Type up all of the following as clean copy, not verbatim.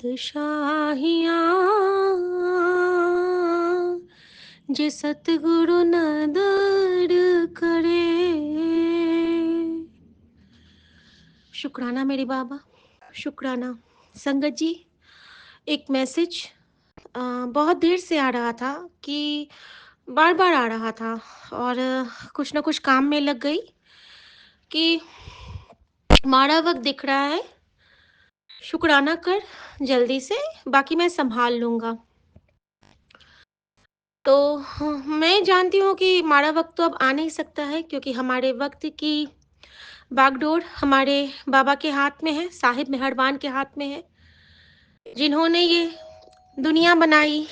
बादशाहियाँ जे सतगुरु न दर करे। शुक्राना मेरे बाबा, शुक्राना। संगत जी, एक मैसेज बहुत देर से आ रहा था कि बार-बार आ रहा था और कुछ ना कुछ काम में लग गई कि मारा वक़्त दिख रहा है, शुक्राना कर जल्दी से, बाकी मैं सँभाल लूँगा। तो मैं जानती हूँ कि माड़ा वक़्त तो अब आ नहीं सकता है क्योंकि हमारे वक़्त की बागडोर हमारे बाबा के हाथ में है, साहिब मेहरबान के हाथ में है। जिन्होंने ये दुनिया बनाई,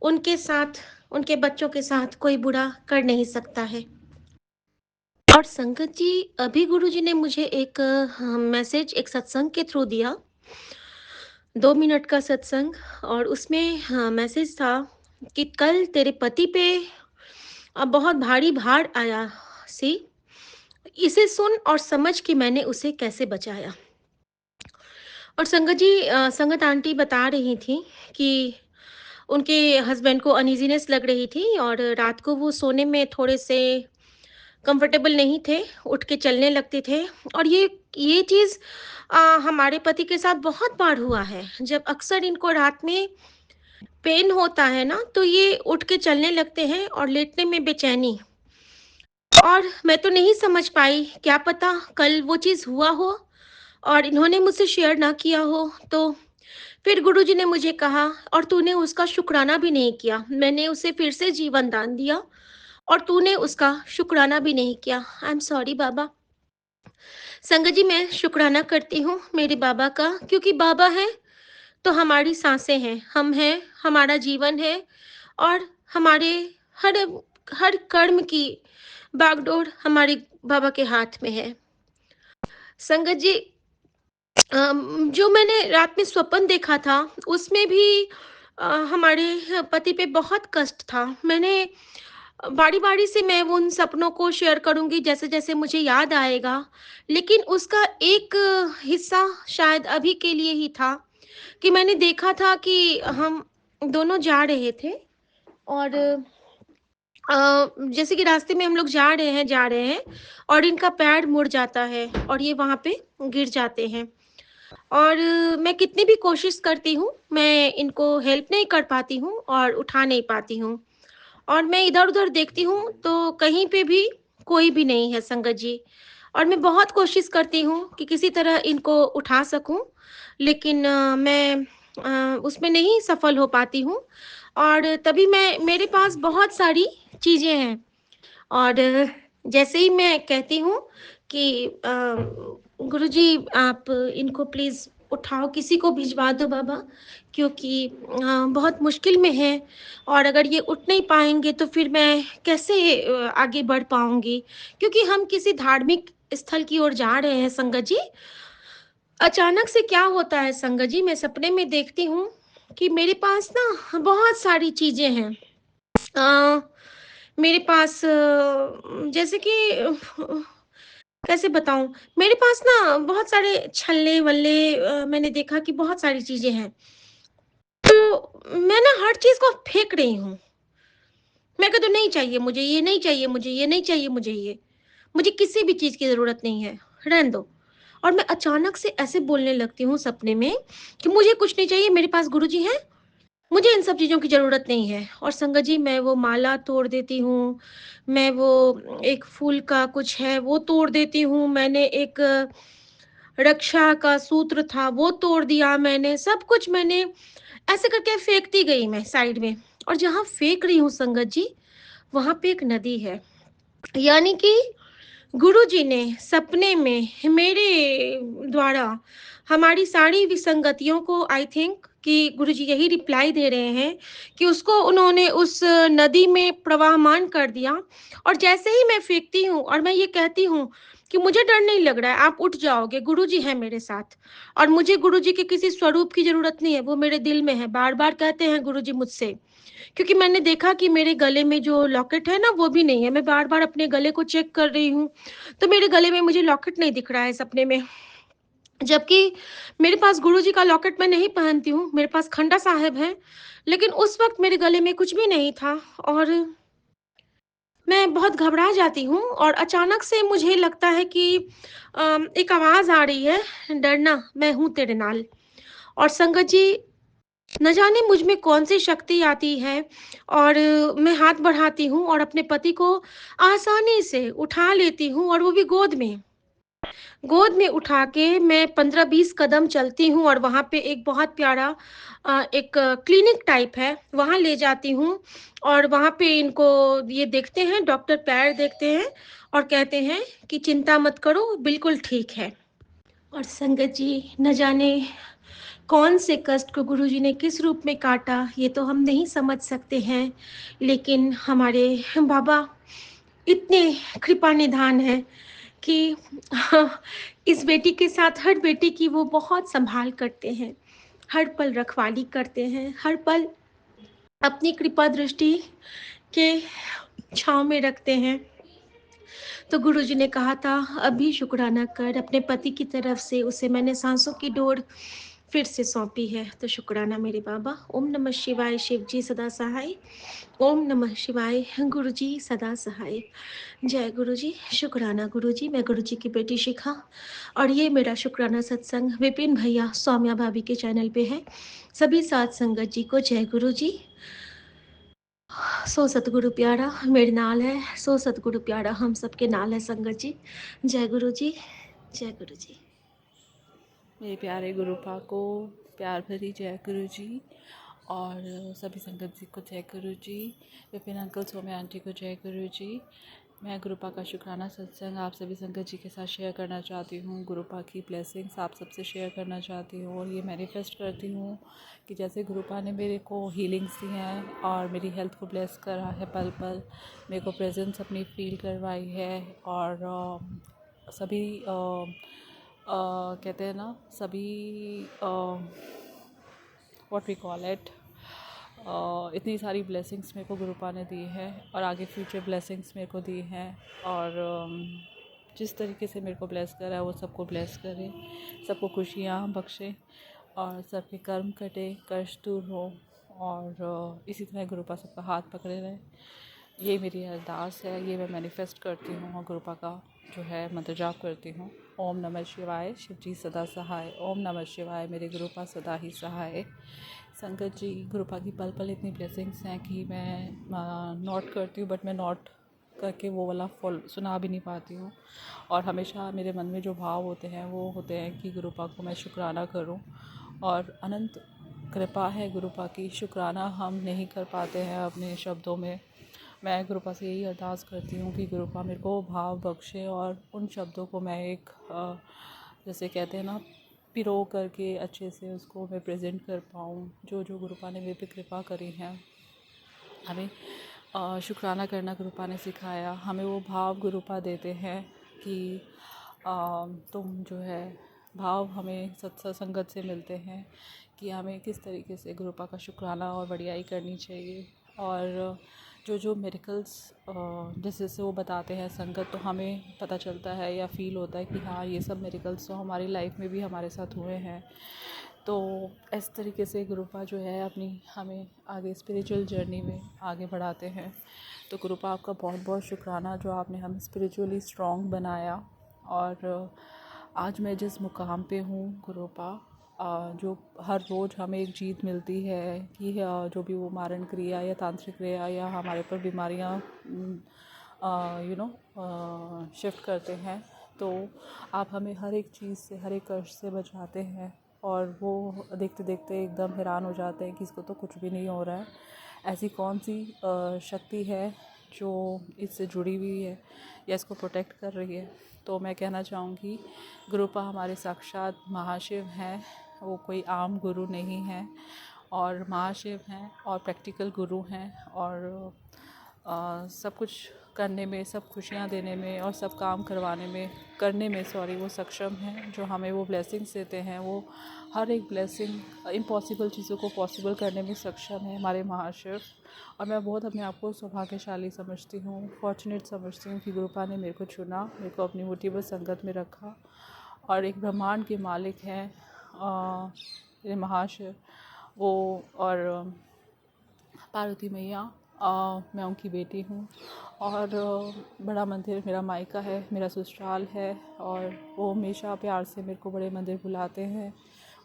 उनके साथ, उनके बच्चों के साथ कोई बुरा कर नहीं सकता है। और संगत जी, अभी गुरुजी ने मुझे एक मैसेज एक सत्संग के थ्रू दिया, 2 मिनट का सत्संग, और उसमें मैसेज था कि कल तेरे पति पे बहुत भारी भार आया सी, इसे सुन और समझ कि मैंने उसे कैसे बचाया। और संगत जी, संगत आंटी बता रही थी कि उनके हस्बैंड को अनईज़ीनेस लग रही थी और रात को वो सोने में थोड़े से कंफर्टेबल नहीं थे, उठ के चलने लगते थे। और ये चीज़ हमारे पति के साथ बहुत बार हुआ है। जब अक्सर इनको रात में पेन होता है ना, तो ये उठ के चलने लगते हैं और लेटने में बेचैनी। और मैं तो नहीं समझ पाई, क्या पता कल वो चीज़ हुआ हो और इन्होंने मुझसे शेयर ना किया हो। तो फिर गुरुजी ने मुझे कहा, और तूने उसका शुक्राना भी नहीं किया। मैंने उसे फिर से जीवन दान दिया और तूने उसका शुक्राना भी नहीं किया। आई एम सॉरी बाबा। संगत जी, मैं शुक्राना करती हूँ मेरे बाबा का, क्योंकि बाबा हैं तो हमारी सांसें हैं, हम हैं, हमारा जीवन है और हमारे हर हर कर्म की बागडोर हमारे बाबा के हाथ में है। संगत जी, जो मैंने रात में स्वप्न देखा था, उसमें भी हमारे पति पे बहुत कष्ट था। मैंने बारी-बारी से मैं उन सपनों को शेयर करूँगी जैसे-जैसे मुझे याद आएगा, लेकिन उसका एक हिस्सा शायद अभी के लिए ही था कि मैंने देखा था कि हम दोनों जा रहे थे और जैसे कि रास्ते में हम लोग जा रहे हैं और इनका पैर मुड़ जाता है और ये वहाँ पे गिर जाते हैं। और मैं कितनी भी कोशिश करती हूँ, मैं इनको हेल्प नहीं कर पाती हूँ और उठा नहीं पाती हूँ। और मैं इधर-उधर देखती हूँ तो कहीं पे भी कोई भी नहीं है संगत जी। और मैं बहुत कोशिश करती हूँ कि किसी तरह इनको उठा सकूँ, लेकिन मैं उसमें नहीं सफल हो पाती हूँ। और तभी मेरे पास बहुत सारी चीज़ें हैं और जैसे ही मैं कहती हूँ कि गुरुजी आप इनको प्लीज़ उठाओ, किसी को भिजवा दो बाबा, क्योंकि बहुत मुश्किल में हैं और अगर ये उठ नहीं पाएँगे तो फिर मैं कैसे आगे बढ़ पाऊँगी? क्योंकि हम किसी धार्मिक स्थल की ओर जा रहे हैं संगत जी। अचानक से क्या होता है संगत जी, मैं सपने में देखती हूँ कि मेरे पास ना बहुत सारी चीज़ें हैं। अ, मेरे पास जैसे कि कैसे बताऊँ? मेरे पास ना बहुत सारे छल्ले-वल्ले, मैंने देखा कि बहुत सारी चीज़ें हैं। तो मैं ना हर चीज़ को फेंक रही हूँ। मैं कहती हूँ नहीं चाहिए मुझे ये, नहीं चाहिए मुझे ये, नहीं चाहिए मुझे ये। मुझे किसी भी चीज़ की ज़रूरत नहीं है, रहने दो। और मैं अचानक से ऐसे बोलने लगती हूँ सपने में कि मुझे कुछ नहीं चाहिए, मेरे पास गुरुजी हैं, मुझे इन सब चीज़ों की ज़रूरत नहीं है। और संगत जी, मैं वो माला तोड़ देती हूँ, मैं वो एक फूल का कुछ है वो तोड़ देती हूँ, मैंने एक रक्षा का सूत्र था वो तोड़ दिया मैंने, सब कुछ मैंने ऐसे करके फेंकती गई मैं साइड में। और जहाँ फेंक रही हूँ संगत जी, वहाँ पे एक नदी है। यानी कि गुरुजी ने सपने में मेरे द्वारा हमारी सारी विसंगतियों को, आई थिंक कि गुरुजी यही रिप्लाई दे रहे हैं कि उसको उन्होंने उस नदी में प्रवाहमान कर दिया। और जैसे ही मैं फेंकती हूँ और मैं ये कहती हूँ कि मुझे डर नहीं लग रहा है, आप उठ जाओगे, गुरुजी हैं मेरे साथ और मुझे गुरुजी के किसी स्वरूप की ज़रूरत नहीं है, वो मेरे दिल में है। बार-बार कहते हैं गुरुजी मुझसे, क्योंकि मैंने देखा कि मेरे गले में जो लॉकेट है ना, वो भी नहीं है। मैं बार-बार अपने गले को चेक कर रही हूँ, तो मेरे गले में मुझे लॉकेट नहीं दिख रहा है सपने में। जबकि मेरे पास गुरुजी का लॉकेट मैं नहीं पहनती हूँ, मेरे पास खंडा साहिब है, लेकिन उस वक़्त मेरे गले में कुछ भी नहीं था और मैं बहुत घबरा जाती हूँ और अचानक से मुझे लगता है कि एक आवाज़ आ रही है, "डरना, मैं हूँ तेरे नाल।" और संगत जी, न जाने मुझ में कौन-सी शक्ति आती है और मैं हाथ बढ़ाती हूँ और अपने पति को आसानी से उठा लेती हूँ और वो भी गोद में। गोद में उठा के मैं 15-20 कदम चलती हूँ और वहाँ पे एक बहुत प्यारा एक क्लिनिक टाइप है, वहाँ ले जाती हूँ और वहाँ पे इनको ये देखते हैं, डॉक्टर पैर देखते हैं और कहते हैं कि चिंता मत करो, बिल्कुल ठीक है। और संगत जी, न जाने कौन से कष्ट को गुरुजी ने किस रूप में काटा, ये तो हम नहीं समझ सकते हैं, लेकिन हमारे बाबा इतने कृपा निधान हैं कि इस बेटी के साथ हर बेटी की वो बहुत संभाल करते हैं, हर पल रखवाली करते हैं, हर पल अपनी कृपा दृष्टि के छाँव में रखते हैं। तो गुरुजी ने कहा था, "अभी शुक्राना कर, अपने पति की तरफ से उसे मैंने साँसों की डोर फिर से सौंपी है, तो शुक्राना मेरे बाबा। ओम नमः शिवाय, शिव जी सदा सहाय। ओम नमः शिवाय, गुरुजी सदा सहाय।" जय गुरुजी, शुक्राना गुरुजी, मैं गुरुजी की बेटी शिखा और ये मेरा शुक्राना सत्संग विपिन भैया, सौम्या भाभी के चैनल पे है। सभी साध संगत जी को जय गुरुजी। सो सतगुरु प्यारा मेरे नाल है, सो सतगुरु प्यारा हम सबके नाल है संगत जी। जय गुरुजी, जय गुरुजी। मेरे प्यारे गुरुपा को प्यार भरी जय गुरु जी और सभी संगत जी को जय गुरु जी, विपिन अंकल, सोम्या आंटी को जय गुरु जी। मैं गुरुपा का शुक्राना सत्संग आप सभी संगत जी के साथ शेयर करना चाहती हूँ। गुरुपा की ब्लेसिंग्स आप सबसे शेयर करना चाहती हूँ और ये मैनिफेस्ट करती हूँ कि जैसे गुरुपा ने मेरे को हीलिंग्स दी हैं और मेरी हेल्थ को ब्लेस करा है, पल पल मेरे को प्रेजेंस अपनी फील करवाई है और सभी कहते हैं ना, सभी व्हाट वी कॉल इट, इतनी सारी ब्लेसिंग्स मेरे को गुरुपा ने दी है और आगे फ्यूचर ब्लेसिंग्स मेरे को दी हैं और जिस तरीके से मेरे को ब्लेस करा है वो सबको ब्लेस करे, सबको खुशियाँ बख्शे और सबके कर्म कटे, कष्ट दूर हो और इसी तरह गुरुपा सबका हाथ पकड़े रहे। ये मेरी अरदास है, ये मैं मैनिफेस्ट करती हूँ और गुरुपा का जो है मंत्र जाप करती हूँ। ओम नमः शिवाय, शिव जी सदा सहाय। ओम नमः शिवाय, मेरे गुरुपा सदा ही सहाय। संगत जी, गुरुपा की पल पल इतनी ब्लेसिंग्स हैं कि मैं नोट करती हूँ बट मैं नोट करके वो वाला फॉल सुना भी नहीं पाती हूँ और हमेशा मेरे मन में जो भाव होते हैं वो होते हैं कि गुरुपा को मैं शुक्राना करूँ और अनंत कृपा है गुरुपा की, शुक्राना हम नहीं कर पाते हैं अपने शब्दों में। मैं गुरुपा से यही अरदास करती हूँ कि गुरुपा मेरे को भाव बख्शे और उन शब्दों को मैं एक जैसे कहते हैं ना, पिरो करके अच्छे से उसको मैं प्रेजेंट कर पाऊँ। जो जो गुरुपा ने मेरे पे कृपा करी है, हमें शुक्राना करना गुरुपा ने सिखाया, हमें वो भाव गुरुपा देते हैं कि तुम जो है भाव हमें संगत से मिलते हैं कि हमें किस तरीके से गुरुपा का शुक्राना और बढ़ियाई करनी चाहिए और जो जो मेरिकल्स जैसे जैसे वो बताते हैं संगत, तो हमें पता चलता है या फील होता है कि हाँ, ये सब मेरिकल्स तो हमारी लाइफ में भी हमारे साथ हुए हैं। तो इस तरीके से गुरुपा जो है अपनी हमें आगे स्पिरिचुअल जर्नी में आगे बढ़ाते हैं। तो गुरुपा आपका बहुत बहुत शुक्राना जो आपने हमें स्पिरिचुअली स्ट्रॉन्ग बनाया और आज मैं जिस मुकाम पे हूँ गुरुपा, जो हर रोज़ हमें एक जीत मिलती है कि जो भी वो मारण क्रिया या तांत्रिक क्रिया या हमारे पर बीमारियाँ शिफ्ट करते हैं, तो आप हमें हर एक चीज़ से, हर एक कष्ट से बचाते हैं और वो देखते देखते एकदम हैरान हो जाते हैं कि इसको तो कुछ भी नहीं हो रहा है। ऐसी कौन सी शक्ति है जो इससे जुड़ी हुई है या इसको प्रोटेक्ट कर रही है। तो मैं कहना चाहूँगी गुरुपा हमारे साक्षात महाशिव हैं, वो कोई आम गुरु नहीं हैं और महाशिव हैं और प्रैक्टिकल गुरु हैं और सब कुछ करने में, सब खुशियाँ देने में और सब काम करने में वो सक्षम हैं। जो हमें वो ब्लेसिंग्स देते हैं, वो हर एक ब्लेसिंग इम्पॉसिबल चीज़ों को पॉसिबल करने में सक्षम है हमारे महाशिव। और मैं बहुत अपने आप को सौभाग्यशाली समझती हूँ, फॉर्चुनेट समझती हूँ कि गुरुपा ने मेरे को चुना, मेरे को अपनी मोटिवेबल संगत में रखा और एक ब्रह्मांड के मालिक हैं मेरे महाशिव वो, और पार्वती मैया, मैं उनकी बेटी हूँ। और बड़ा मंदिर मेरा मायका है, मेरा ससुराल है, और वो हमेशा प्यार से मेरे को बड़े मंदिर बुलाते हैं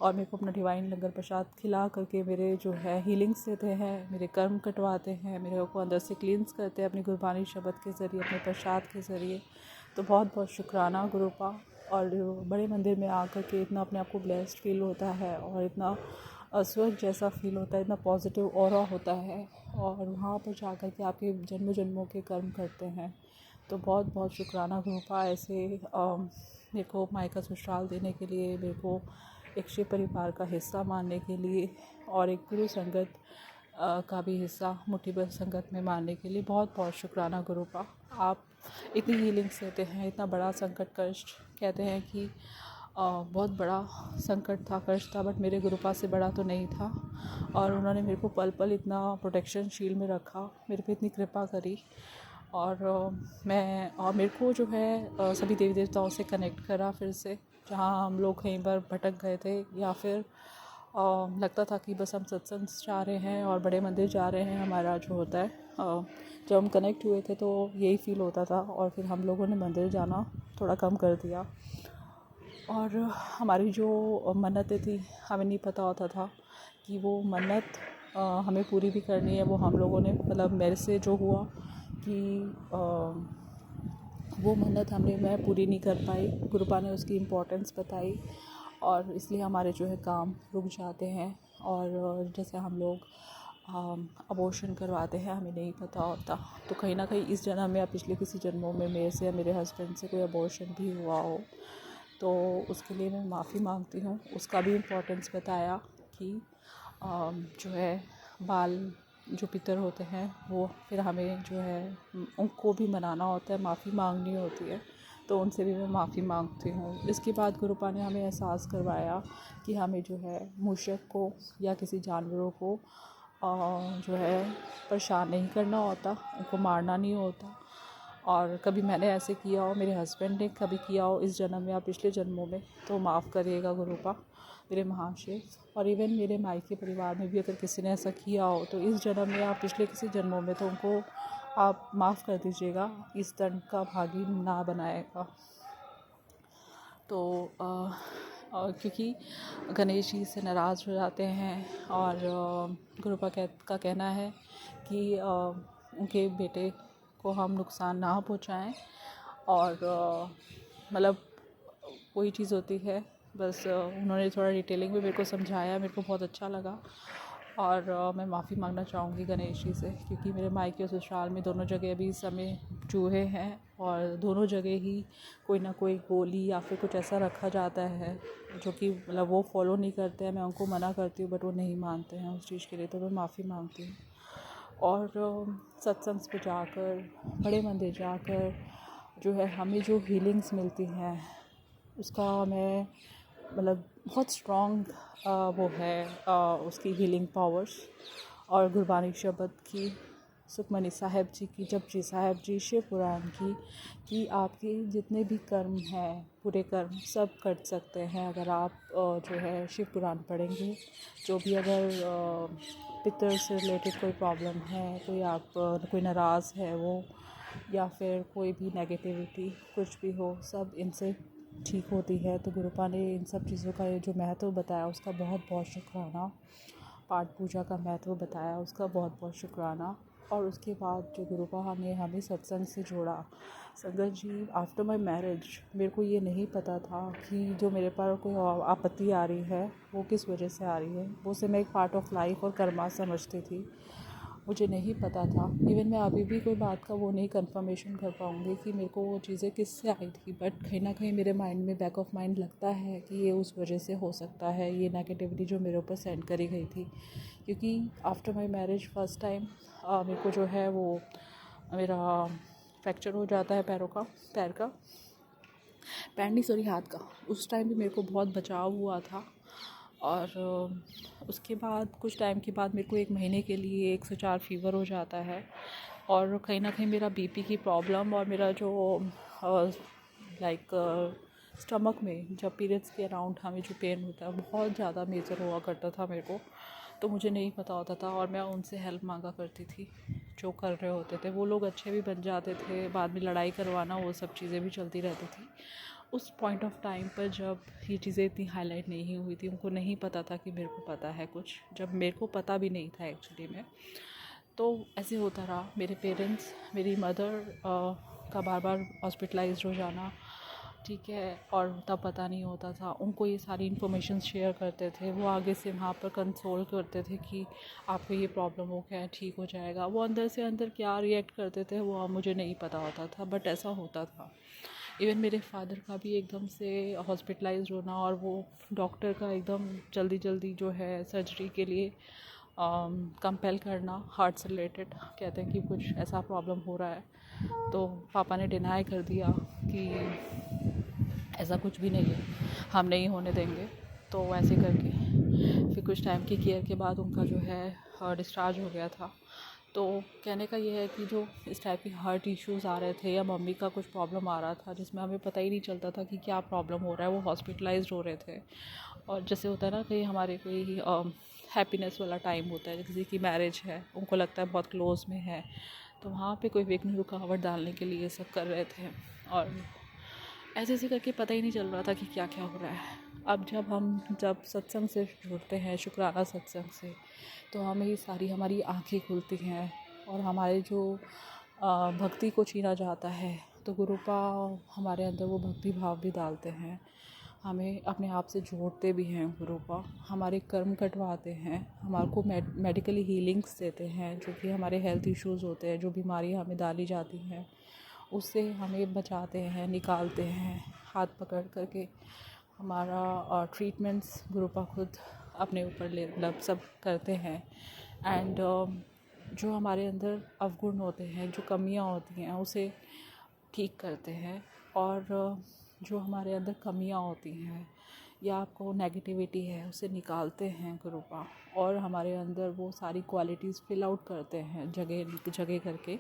और मेरे को अपना डिवाइन लंगर प्रसाद खिला करके मेरे जो है हीलिंग्स देते हैं, मेरे कर्म कटवाते हैं, मेरे को अंदर से क्लींस करते हैं अपनी गुरबानी शब्द के ज़रिए, अपने प्रसाद के ज़रिए। तो बहुत बहुत शुक्राना गुरुपा। और बड़े मंदिर में आकर के इतना अपने आप को ब्लेस्ड फील होता है और इतना स्वर्ग जैसा फील होता है, इतना पॉजिटिव ऑरा होता है, और वहाँ पर जाकर के आपके जन्मों जन्मों के कर्म करते हैं। तो बहुत बहुत शुक्राना गुरुपा, ऐसे मेरे को मायका ससुराल देने के लिए, मेरे को एक शिव परिवार का हिस्सा मानने के लिए, और एक गुरु संगत का भी हिस्सा मुट्ठीभर संगत में मानने के लिए बहुत बहुत शुक्राना गुरुपा। आप इतनी हीलिंग्स देते हैं, इतना बड़ा संकट कष्ट, कहते हैं कि बहुत बड़ा संकट था, कष्ट था, बट मेरे गुरुपा से बड़ा तो नहीं था। और उन्होंने मेरे को पल पल इतना प्रोटेक्शन शील्ड में रखा, मेरे पे इतनी कृपा करी। और मेरे को जो है सभी देवी देवताओं से कनेक्ट करा फिर से, जहाँ हम लोग कहीं पर भटक गए थे, या फिर लगता था कि बस हम सत्संग जा रहे हैं और बड़े मंदिर जा रहे हैं, हमारा जो होता है जब हम कनेक्ट हुए थे तो यही फील होता था। और फिर हम लोगों ने मंदिर जाना थोड़ा कम कर दिया, और हमारी जो मन्नतें थी हमें नहीं पता होता था कि वो मन्नत हमें पूरी भी करनी है। वो हम लोगों ने, मतलब मेरे से जो हुआ कि वो मन्नत मैं पूरी नहीं कर पाई, गुरुपा ने उसकी इम्पोर्टेंस बताई, और इसलिए हमारे जो है काम रुक जाते हैं। और जैसे हम लोग अबॉर्शन करवाते हैं, हमें नहीं पता होता, तो कहीं ना कहीं इस जन्म में या पिछले किसी जन्मों में मेरे से या मेरे हस्बैंड से कोई अबॉर्शन भी हुआ हो, तो उसके लिए मैं माफ़ी मांगती हूँ। उसका भी इम्पोर्टेंस बताया कि जो है बाल जो पितर होते हैं वो फिर हमें जो है उनको भी मनाना होता है, माफ़ी मांगनी होती है, तो उनसे भी मैं माफ़ी मांगती हूँ। इसके बाद गुरुपा ने हमें एहसास करवाया कि हमें जो है मूषक को या किसी जानवरों को जो है परेशान नहीं करना होता, उनको मारना नहीं होता। और कभी मैंने ऐसे किया हो, मेरे हस्बैंड ने कभी किया हो इस जन्म में या पिछले जन्मों में, तो माफ़ करिएगा गुरुपा मेरे महाशिव। और इवन मेरे मायके परिवार में भी अगर किसी ने ऐसा किया हो तो इस जन्म में या पिछले किसी जन्मों में, तो उनको आप माफ़ कर दीजिएगा, इस दंड का भागी ना बनाएगा। तो क्योंकि गणेश जी से नाराज़ हो जाते हैं, और गुरुपा का कहना है कि उनके बेटे को हम नुकसान ना पहुंचाएं। और मतलब कोई चीज़ होती है, बस उन्होंने थोड़ा डिटेलिंग में मेरे को समझाया, मेरे को बहुत अच्छा लगा। और मैं माफ़ी मांगना चाहूँगी गणेश जी से, क्योंकि मेरे मायके और ससुराल में दोनों जगह अभी इस समय चूहे हैं, और दोनों जगह ही कोई ना कोई गोली या फिर कुछ ऐसा रखा जाता है जो कि मतलब वो फॉलो नहीं करते हैं। मैं उनको मना करती हूँ बट वो नहीं मानते हैं उस चीज़ के लिए, तो मैं माफ़ी मांगती हूँ। और सत्संग पे जाकर, बड़े मंदिर जाकर जो है हमें जो हीलिंग्स मिलती हैं, उसका मैं मतलब बहुत स्ट्रॉन्ग वो है उसकी हीलिंग पावर्स। और गुरबानी शब्द की, सुखमनी साहिब जी की, जपजी साहिब जी, शिव पुराण की, कि आपके जितने भी कर्म हैं, पूरे कर्म सब कट सकते हैं अगर आप जो है शिव पुराण पढ़ेंगे। जो भी अगर पितर से रिलेटेड कोई प्रॉब्लम है, कोई नाराज़ है वो, या फिर कोई भी नेगेटिविटी कुछ भी हो, सब इनसे ठीक होती है। तो गुरुपा ने इन सब चीज़ों का जो महत्व बताया उसका बहुत बहुत शुक्राना। पाठ पूजा का महत्व बताया उसका बहुत बहुत शुक्राना। और उसके बाद जो गुरुपा ने हमें सत्संग से जोड़ा, संगत जी, आफ्टर माय मैरिज मेरे को ये नहीं पता था कि जो मेरे पर कोई आपत्ति आ रही है वो किस वजह से आ रही है। वो से मैं एक पार्ट ऑफ लाइफ और कर्मा समझती थी, मुझे नहीं पता था। इवन मैं अभी भी कोई बात का वो नहीं कंफर्मेशन कर पाऊँगी कि मेरे को वो चीज़ें किससे आई थी, बट कहीं ना कहीं मेरे माइंड में, बैक ऑफ माइंड लगता है कि ये उस वजह से हो सकता है, ये नेगेटिविटी जो मेरे ऊपर सेंड करी गई थी। क्योंकि after my marriage first time मेरे को जो है वो मेरा फ्रैक्चर हो जाता है पैर का, पैर नहीं सॉरी हाथ का। उस टाइम भी मेरे को बहुत बचाव हुआ था। और उसके बाद कुछ टाइम के बाद मेरे को 1 महीने के लिए 104 फीवर हो जाता है। और कहीं ना कहीं मेरा बीपी की प्रॉब्लम और मेरा जो लाइक स्टमक में जब पीरियड्स के अराउंड हमें जो पेन होता है बहुत ज़्यादा मेजर हुआ करता था मेरे को, तो मुझे नहीं पता होता था और मैं उनसे हेल्प मांगा करती थी। जो कर रहे होते थे वो लोग अच्छे भी बन जाते थे, बाद में लड़ाई करवाना वो सब चीज़ें भी चलती रहती थी। उस पॉइंट ऑफ टाइम पर जब ये चीज़ें इतनी हाईलाइट नहीं हुई थी, उनको नहीं पता था कि मेरे को पता है कुछ, जब मेरे को पता भी नहीं था एक्चुअली में, तो ऐसे होता रहा। मेरे पेरेंट्स, मेरी मदर का बार बार हॉस्पिटलाइज्ड हो जाना, ठीक है, और तब पता नहीं होता था। उनको ये सारी इन्फॉर्मेशन शेयर करते थे, वो आगे से वहाँ पर कंसोल करते थे कि आपको ये प्रॉब्लम हो गया है, ठीक हो जाएगा। वो अंदर से अंदर क्या रिएक्ट करते थे वो अब मुझे नहीं पता होता था, बट ऐसा होता था। इवन मेरे फादर का भी एकदम से हॉस्पिटलाइज्ड होना और वो डॉक्टर का एकदम जल्दी जल्दी जो है सर्जरी के लिए कंपेल करना, हार्ट से रिलेटेड कहते हैं कि कुछ ऐसा प्रॉब्लम हो रहा है, तो पापा ने डिनाई कर दिया कि ऐसा कुछ भी नहीं है, हम नहीं होने देंगे। तो वैसे करके फिर कुछ टाइम की केयर के बाद उनका जो है डिस्चार्ज हो गया था। तो कहने का ये है कि जो इस टाइप की हार्ट इश्यूज़ आ रहे थे या मम्मी का कुछ प्रॉब्लम आ रहा था जिसमें हमें पता ही नहीं चलता था कि क्या प्रॉब्लम हो रहा है, वो हॉस्पिटलाइज्ड हो रहे थे। और जैसे होता है ना कि हमारे कोई हैप्पीनेस वाला टाइम होता है, किसी की मैरिज है, उनको लगता है बहुत क्लोज में है, तो वहाँ पे कोई विघ्न रुकावट डालने के लिए ये सब कर रहे थे। और ऐसे ऐसे करके पता ही नहीं चल रहा था कि क्या क्या हो रहा है। अब जब सत्संग से जुड़ते हैं, शुक्राना सत्संग से, तो हमें ये सारी हमारी आँखें खुलती हैं और हमारे जो भक्ति को छीना जाता है, तो गुरुपा हमारे अंदर वो भक्ति भाव भी डालते हैं, हमें अपने आप से जोड़ते भी हैं। गुरुपा हमारे कर्म कटवाते हैं, हमारे को मेडिकली हीलिंग्स देते हैं, जो कि हमारे हेल्थ इश्यूज़ होते हैं, जो बीमारियाँ हमें डाली जाती हैं उससे हमें बचाते हैं, निकालते हैं हाथ पकड़ करके। हमारा ट्रीटमेंट्स गुरुपा खुद अपने ऊपर ले मतलब सब करते हैं। एंड जो हमारे अंदर अवगुण होते हैं, जो कमियां होती हैं, उसे ठीक करते हैं। और जो हमारे अंदर कमियां होती हैं या आपको नेगेटिविटी है उसे निकालते हैं गुरुपा, और हमारे अंदर वो सारी क्वालिटीज़ फिल आउट करते हैं जगह जगह करके।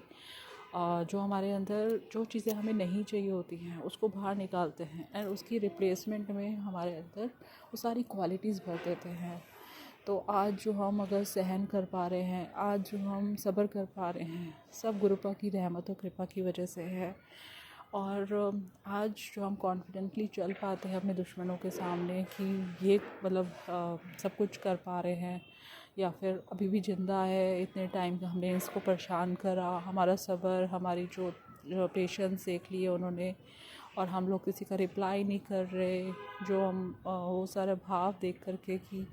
जो हमारे अंदर जो चीज़ें हमें नहीं चाहिए होती हैं उसको बाहर निकालते हैं एंड उसकी रिप्लेसमेंट में हमारे अंदर वो सारी क्वालिटीज़ भर देते हैं। तो आज जो हम अगर सहन कर पा रहे हैं, आज जो हम सब्र कर पा रहे हैं, सब गुरुपा की रहमत और कृपा की वजह से है। और आज जो हम कॉन्फिडेंटली चल पाते हैं अपने दुश्मनों के सामने कि ये मतलब सब कुछ कर पा रहे हैं या फिर अभी भी ज़िंदा है, इतने टाइम हमने इसको परेशान करा, हमारा सब्र, हमारी जो पेशेंस देख लिए उन्होंने, और हम लोग किसी का रिप्लाई नहीं कर रहे। जो हम वो सारा भाव देख करके कि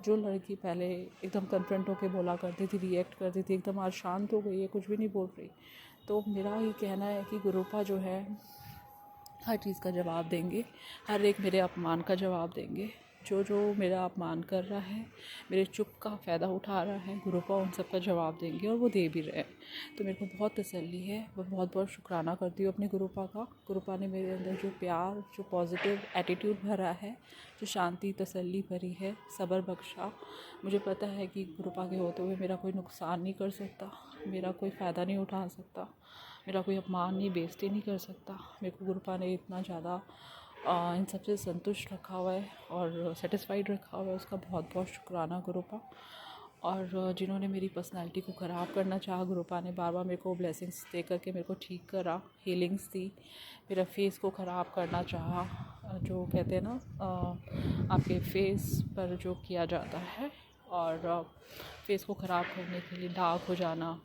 जो लड़की पहले एकदम कन्फ्रंट होके बोला करती थी, रिएक्ट करती थी, एकदम आज शांत हो गई है, कुछ भी नहीं बोल रही। तो मेरा ये कहना है कि गुरुपा जो है हर चीज़ का जवाब देंगे, हर एक मेरे अपमान का जवाब देंगे। जो मेरा अपमान कर रहा है, मेरे चुप का फ़ायदा उठा रहा है, गुरुपा उन सब का जवाब देंगे और वो दे भी रहे हैं। तो मेरे को बहुत तसल्ली है, मैं बहुत बहुत शुक्राना करती हूँ अपने गुरुपा का। गुरुपा ने मेरे अंदर जो प्यार, जो पॉजिटिव एटीट्यूड भरा है, जो शांति तसल्ली भरी है, सब्र बख्शा। मुझे पता है कि गुरुपा के होते हुए मेरा कोई नुकसान नहीं कर सकता, मेरा कोई फ़ायदा नहीं उठा सकता, मेरा कोई अपमान नहीं, बेइज्जती नहीं कर सकता। मेरे को गुरुपा ने इतना ज़्यादा इन सब से संतुष्ट रखा हुआ है और सेटिस्फाइड रखा हुआ है, उसका बहुत बहुत शुक्राना गुरुपा। और जिन्होंने मेरी पर्सनैलिटी को ख़राब करना चाहा, गुरुपा ने बार बार मेरे को ब्लेसिंग्स दे करके मेरे को ठीक करा, हीलिंग्स दी। मेरा फेस को ख़राब करना चाहा, जो कहते हैं ना आपके फेस पर जो किया जाता है, और फेस को ख़राब करने के लिए डार्क हो जाना,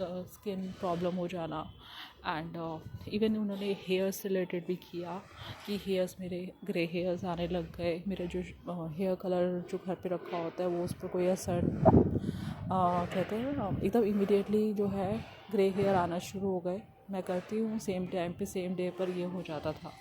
स्किन प्रॉब्लम हो जाना। एंड इवन उन्होंने हेयर से रिलेटेड भी किया कि हेयर्स मेरे ग्रे हेयर्स आने लग गए, मेरा जो हेयर कलर जो घर पे रखा होता है वो उस पर कोई असर कहते हैं ना एकदम इमीडिएटली जो है ग्रे हेयर आना शुरू हो गए। मैं करती हूँ सेम टाइम पे सेम डे पर ये हो जाता था।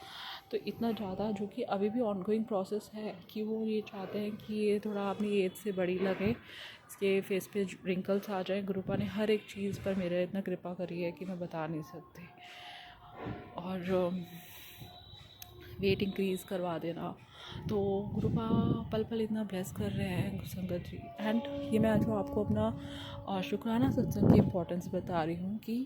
तो इतना ज़्यादा, जो कि अभी भी ऑनगोइंग प्रोसेस है, कि वो ये चाहते हैं कि ये थोड़ा अपनी एज से बड़ी लगे, इसके फेस पे रिंकल्स आ जाएं। गुरुपा ने हर एक चीज़ पर मेरे इतना कृपा करी है कि मैं बता नहीं सकती। और वेट इंक्रीज़ करवा देना, तो गुरुपा पल पल इतना ब्लेस कर रहे हैं संगत जी। एंड ये मैं जो आपको अपना शुक्राना सत्संग की इम्पोर्टेंस बता रही हूँ कि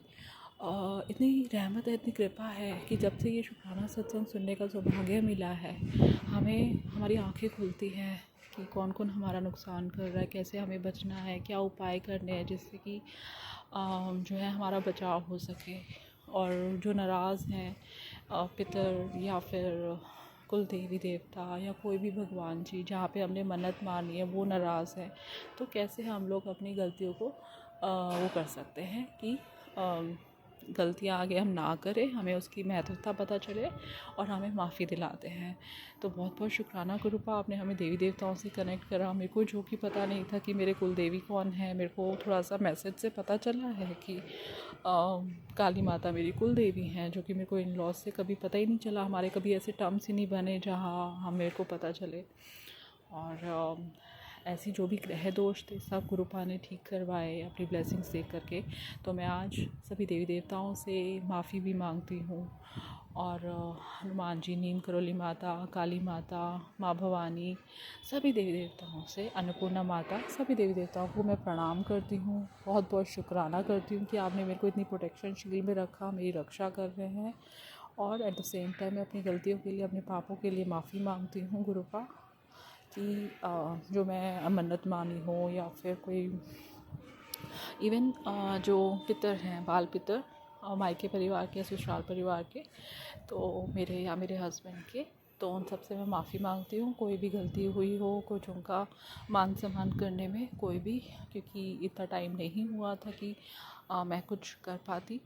इतनी रहमत है, इतनी कृपा है कि जब से ये शुक्राना सत्संग सुनने का सौभाग्य मिला है, हमें हमारी आंखें खुलती हैं कि कौन कौन हमारा नुकसान कर रहा है, कैसे हमें बचना है, क्या उपाय करने हैं जिससे कि जो है हमारा बचाव हो सके। और जो नाराज़ हैं पितर या फिर कुल देवी देवता या कोई भी भगवान जी जहाँ पे हमने मन्नत मानी है वो नाराज़ है, तो कैसे हम लोग अपनी गलतियों को वो कर सकते हैं कि गलतियाँ आगे हम ना करें, हमें उसकी महत्वता पता चले और हमें माफ़ी दिलाते हैं। तो बहुत बहुत शुक्राना गुरुपा, आपने हमें देवी देवताओं से कनेक्ट करा। मेरे को जो कि पता नहीं था कि मेरे कुल देवी कौन है, मेरे को थोड़ा सा मैसेज से पता चला है कि काली माता मेरी कुल देवी हैं, जो कि मेरे को इन लॉज से कभी पता ही नहीं चला। हमारे कभी ऐसे टर्म्स ही नहीं बने जहाँ हम मेरे को पता चले। और ऐसी जो भी ग्रह दोष थे सब गुरुपा ने ठीक करवाए अपनी ब्लेसिंग्स देख करके। तो मैं आज सभी देवी देवताओं से माफ़ी भी मांगती हूँ। और हनुमान जी, नीम करोली माता, काली माता, माँ भवानी, सभी देवी देवताओं से, अन्नपूर्णा माता, सभी देवी देवताओं को मैं प्रणाम करती हूँ। बहुत बहुत शुक्राना करती हूँ कि आपने मेरे को इतनी प्रोटेक्शन शील्ड में रखा, मेरी रक्षा कर रहे हैं। और एट द सेम टाइम मैं अपनी गलतियों के लिए, अपने पापों के लिए माफ़ी मांगती हूँ गुरुपा कि जो मैं मन्नत मानी हो या फिर कोई इवन जो पितर हैं, बाल पितर मायके परिवार के, ससुराल परिवार के, तो मेरे या मेरे हस्बैंड के, तो उन सब से मैं माफ़ी मांगती हूँ। कोई भी गलती हुई हो, कुछ उनका मान सम्मान करने में कोई भी, क्योंकि इतना टाइम नहीं हुआ था कि मैं कुछ कर पाती।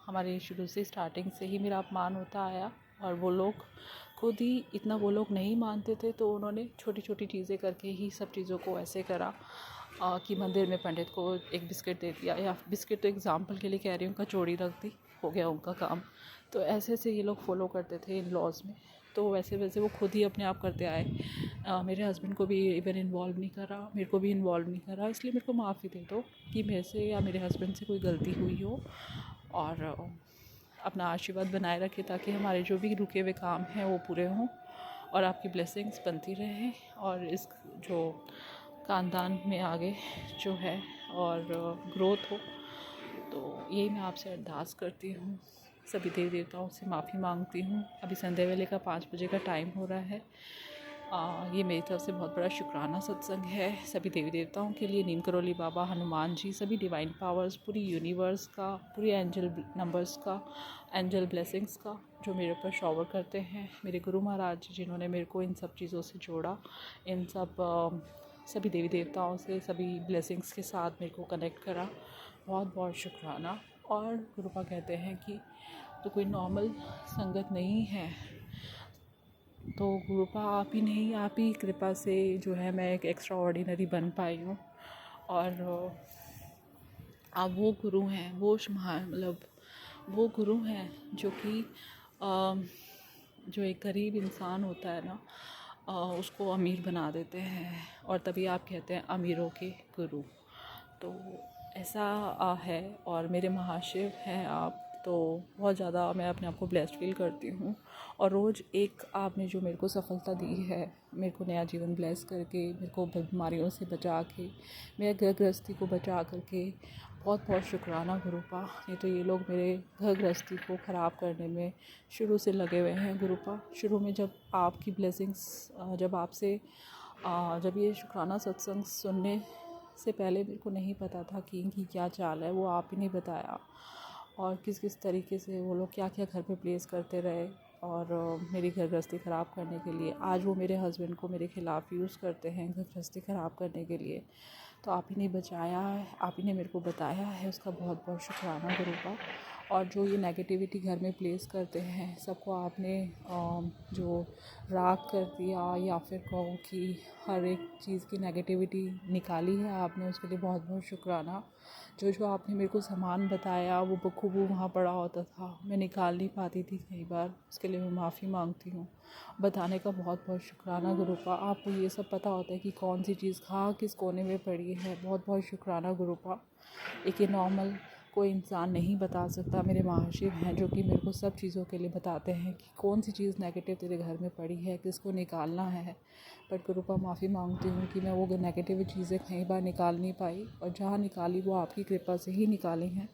हमारे शुरू से स्टार्टिंग से ही मेरा अपमान होता आया और वो लोग खुद ही इतना वो लोग नहीं मानते थे, तो उन्होंने छोटी छोटी चीज़ें करके ही सब चीज़ों को ऐसे करा कि मंदिर में पंडित को एक बिस्किट दे दिया, या बिस्किट तो एग्जाम्पल के लिए कह रही हूँ, कचौड़ी रख दी, हो गया उनका काम। तो ऐसे ऐसे ये लोग फॉलो करते थे इन लॉज में। तो वैसे वैसे वो खुद ही अपने आप करते आए। मेरे हस्बैंड को भी इवन इन्वॉल्व नहीं करा, मेरे को भी इन्वॉल्व नहीं करा। इसलिए मेरे को माफ़ी दे दो कि मेरे से या मेरे हस्बैंड से कोई गलती हुई हो। और अपना आशीर्वाद बनाए रखें ताकि हमारे जो भी रुके हुए काम हैं वो पूरे हों और आपकी ब्लेसिंग्स बनती रहें और इस जो ख़ानदान में आगे जो है और ग्रोथ हो। तो यही मैं आपसे अरदास करती हूँ। सभी देवी देवताओं से माफ़ी मांगती हूँ। अभी संध्या वेले का 5 बजे का टाइम हो रहा है। ये मेरी तरफ से बहुत बड़ा शुक्राना सत्संग है सभी देवी देवताओं के लिए, नीम करोली बाबा, हनुमान जी, सभी डिवाइन पावर्स, पूरी यूनिवर्स का, पूरी एंजल नंबर्स का, एंजल ब्लेसिंग्स का जो मेरे ऊपर शॉवर करते हैं, मेरे गुरु महाराज जिन्होंने मेरे को इन सब चीज़ों से जोड़ा, इन सब सभी देवी देवताओं से, सभी ब्लेसिंग्स के साथ मेरे को कनेक्ट करा। बहुत बहुत शुक्राना। और गुरुपा कहते हैं कि तो कोई नॉर्मल संगत नहीं है, तो गुरुपा आप ही नहीं, आप ही कृपा से जो है मैं एक एक्स्ट्रा ऑर्डिनरी बन पाई हूँ। और आप वो गुरु हैं, वो मतलब वो गुरु हैं जो कि जो एक गरीब इंसान होता है ना, उसको अमीर बना देते हैं, और तभी आप कहते हैं अमीरों के गुरु। तो ऐसा है। और मेरे महाशिव हैं आप, तो बहुत ज़्यादा मैं अपने आप को ब्लेस्ड फील करती हूँ। और रोज़ एक आपने जो मेरे को सफलता दी है, मेरे को नया जीवन ब्लेस करके, मेरे को बीमारियों से बचा के, मेरे घर गृहस्थी को बचा करके, बहुत बहुत शुक्राना गुरुपा। नहीं तो ये लोग मेरे घर गृहस्थी को ख़राब करने में शुरू से लगे हुए हैं गुरुपा। शुरू में जब आपकी ब्लेसिंग्स, जब आपसे जब ये शुक्राना सत्संग सुनने से पहले मेरे को नहीं पता था कि इनकी क्या चाल है, वो आप ही ने बताया। और किस किस तरीके से वो लोग क्या क्या घर पे प्लेस करते रहे और मेरी घर गृहस्थी ख़राब करने के लिए। आज वो मेरे हस्बैंड को मेरे ख़िलाफ़ यूज़ करते हैं घर गृहस्थी ख़राब करने के लिए। तो आप ही ने बचाया है, आप ही ने मेरे को बताया है, उसका बहुत बहुत शुक्राना गुरुपा। और जो ये नेगेटिविटी घर में प्लेस करते हैं, सबको आपने जो राख कर दिया, या फिर कहो कि हर एक चीज़ की नेगेटिविटी निकाली है आपने, उसके लिए बहुत बहुत शुक्राना। जो जो आपने मेरे को सामान बताया वो बखूबी वहाँ पड़ा होता था, मैं निकाल नहीं पाती थी कई बार, उसके लिए मैं माफ़ी मांगती हूँ। बताने का बहुत बहुत शुक्राना गुरुपा। आपको ये सब पता होता है कि कौन सी चीज़ कहाँ किस कोने में पड़ी है। बहुत बहुत शुक्राना गुरुपा। एक ये नॉर्मल कोई इंसान नहीं बता सकता, मेरे महाशिव हैं जो कि मेरे को सब चीज़ों के लिए बताते हैं कि कौन सी चीज़ नेगेटिव तेरे घर में पड़ी है, किसको निकालना है। बट गुरुपा माफ़ी मांगती हूँ कि मैं वो नेगेटिव चीज़ें कई बार निकाल नहीं पाई, और जहाँ निकाली वो आपकी कृपा से ही निकाली हैं।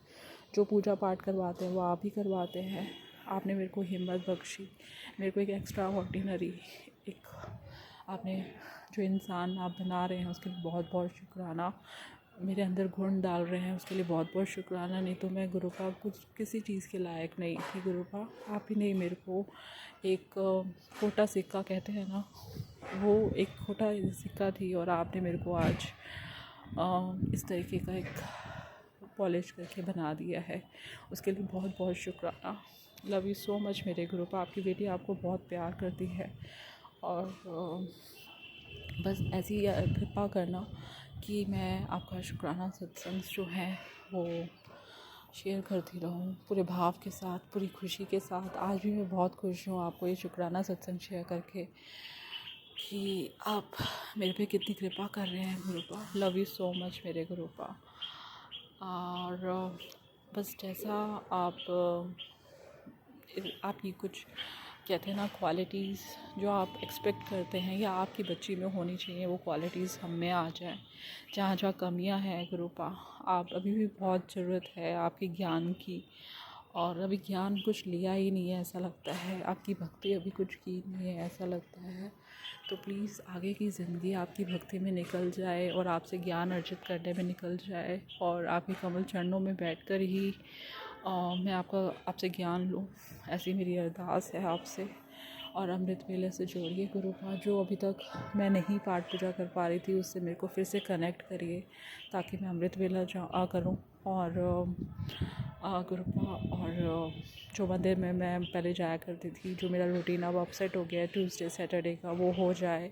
जो पूजा पाठ करवाते हैं वो आप ही करवाते हैं। आपने मेरे को हिम्मत बख्शी, मेरे को एक एक्स्ट्रा ऑर्डिनरी एक आपने जो इंसान आप बना रहे हैं उसके लिए बहुत बहुत शुक्राना। मेरे अंदर गुण डाल रहे हैं उसके लिए बहुत बहुत शुक्राना। नहीं तो मैं गुरुपा कुछ किसी चीज़ के लायक नहीं थी। गुरुपा आप ही ने मेरे को एक खोटा सिक्का कहते हैं ना, वो एक खोटा सिक्का थी और आपने मेरे को आज इस तरीके का एक पॉलिश करके बना दिया है। उसके लिए बहुत बहुत शुक्राना। लव यू सो मच मेरे गुरुपा। आपकी बेटी आपको बहुत प्यार करती है और बस ऐसी कृपा करना कि मैं आपका शुक्राना सत्संग जो है वो शेयर करती रहूँ पूरे भाव के साथ, पूरी खुशी के साथ। आज भी मैं बहुत खुश हूँ आपको ये शुक्राना सत्संग शेयर करके कि आप मेरे पे कितनी कृपा कर रहे हैं गुरुपा। लव यू सो मच मेरे गुरुपा। और बस जैसा आपकी कुछ कहते हैं ना क्वालिटीज़ जो आप एक्सपेक्ट करते हैं या आपकी बच्ची में होनी चाहिए, वो क्वालिटीज़ हम में आ जाए। जहाँ जहाँ कमियाँ हैं गुरुपा, आप अभी भी बहुत ज़रूरत है आपकी ज्ञान की, और अभी ज्ञान कुछ लिया ही नहीं है ऐसा लगता है। आपकी भक्ति अभी कुछ की नहीं है ऐसा लगता है। तो प्लीज़ आगे की ज़िंदगी आपकी भक्ति में निकल जाए और आपसे ज्ञान अर्जित करने में निकल जाए, और आपके कमल चरणों में बैठकर ही मैं आपसे ज्ञान लूँ, ऐसी मेरी अरदास है आपसे। और अमृत वेले से जोड़िए गुरुपा। जो अभी तक मैं नहीं पाठ पूजा कर पा रही थी उससे मेरे को फिर से कनेक्ट करिए ताकि मैं अमृत वेला करूँ। और गुरुपा, और जो मंदिर में मैं पहले जाया करती थी, जो मेरा रूटीन अब अपसेट हो गया है ट्यूसडे सैटरडे का, वो हो जाए,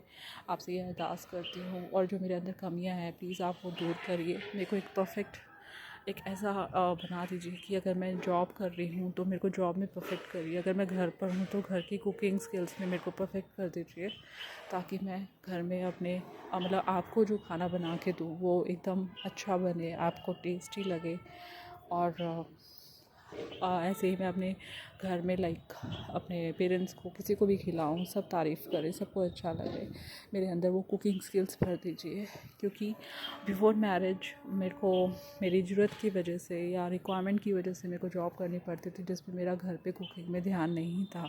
आपसे ये अरदास करती हूँ। और जो मेरे अंदर कमियाँ हैं प्लीज़ आप वो दूर करिए। मेरे को एक परफेक्ट एक ऐसा बना दीजिए कि अगर मैं जॉब कर रही हूँ तो मेरे को जॉब में परफेक्ट करिए, अगर मैं घर पर हूँ तो घर की कुकिंग स्किल्स में मेरे को परफेक्ट कर दीजिए, ताकि मैं घर में अपने मतलब आपको जो खाना बना के दूँ वो एकदम अच्छा बने, आपको टेस्टी लगे। और ऐसे ही मैं अपने घर में अपने पेरेंट्स को किसी को भी खिलाऊं, सब तारीफ़ करें, सबको अच्छा लगे। मेरे अंदर वो कुकिंग स्किल्स भर दीजिए, क्योंकि बिफोर मैरिज मेरे को मेरी ज़रूरत की वजह से या रिक्वायरमेंट की वजह से मेरे को जॉब करनी पड़ती थी जिसमें मेरा घर पे कुकिंग में ध्यान नहीं था।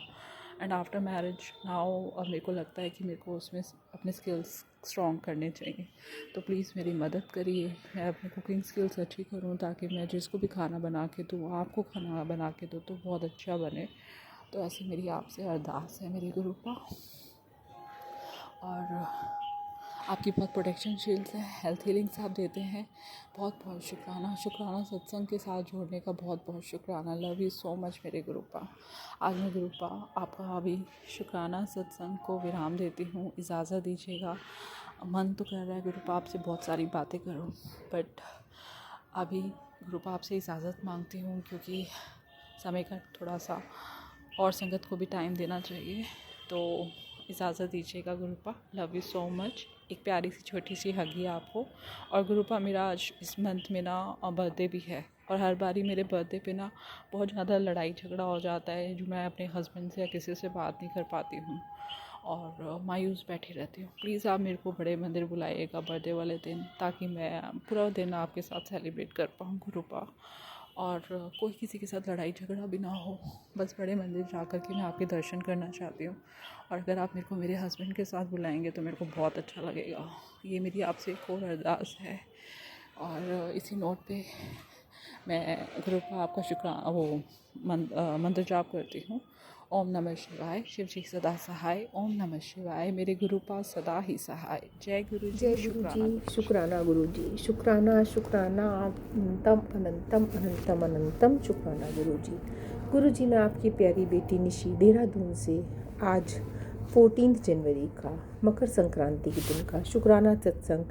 एंड आफ्टर मैरिज नाउ अब मेरे को लगता है कि मेरे को उसमें अपने स्किल्स स्ट्रॉन्ग करने चाहिए। तो प्लीज़ मेरी मदद करिए, मैं अपनी कुकिंग स्किल्स अच्छी करूँ ताकि मैं जिसको भी खाना बना के दूँ, आपको खाना बना के दूँ तो बहुत अच्छा बने। तो ऐसी मेरी आपसे अरदास है मेरे गुरुपा। और आपकी बहुत प्रोटेक्शन शील्ड्स है, हेल्थ हीलिंग्स आप देते हैं, बहुत बहुत शुक्राना। शुक्राना सत्संग के साथ जोड़ने का बहुत बहुत शुक्राना। लव यू सो मच मेरे गुरुपा। आज मैं गुरुपा आपका अभी शुक्राना सत्संग को विराम देती हूँ, इजाज़त दीजिएगा। मन तो कर रहा है गुरुपा आपसे बहुत सारी बातें करूँ, बट अभी गुरुपा आपसे इजाज़त मांगती हूँ, क्योंकि समय का थोड़ा सा और संगत को भी टाइम देना चाहिए। तो इजाज़त दीजिएगा Gurupa. Love you so much. एक प्यारी सी छोटी सी हगी आपको। और गुरुपा मेरा आज इस मंथ में ना बर्थडे भी है, और हर बारी मेरे बर्थडे पे ना बहुत ज़्यादा लड़ाई झगड़ा हो जाता है, जो मैं अपने हस्बैंड से या किसी से बात नहीं कर पाती हूँ और मायूस बैठी रहती हूँ। प्लीज़ आप मेरे को बड़े मंदिर बुलाइएगा बर्थडे वाले दिन, ताकि मैं पूरा दिन आपके साथ सेलिब्रेट कर पाऊँ गुरुपा, और कोई किसी के साथ लड़ाई झगड़ा भी ना हो। बस बड़े मंदिर जा कर के मैं आपके दर्शन करना चाहती हूँ, और अगर आप मेरे को मेरे हस्बैंड के साथ बुलाएंगे तो मेरे को बहुत अच्छा लगेगा। ये मेरी आपसे एक और अरदास है। और इसी नोट पे मैं गुरुपा आपका मंत्र जाप करती हूँ। ओम नमः शिवाय। शिव जी सदा सहाय। ओम नमः शिवाय। मेरे गुरुपा सदा ही सहाय। जय गुरु जी। जय गुरु जी। शुक्राना गुरु जी। शुक्राना शुक्राना अनंतम अनंतम अनंतम अनंतम शुक्राना गुरु जी। गुरु जी, मैं आपकी प्यारी बेटी निशी देहरादून से आज 14 जनवरी का मकर संक्रांति के दिन का शुक्राना सत्संग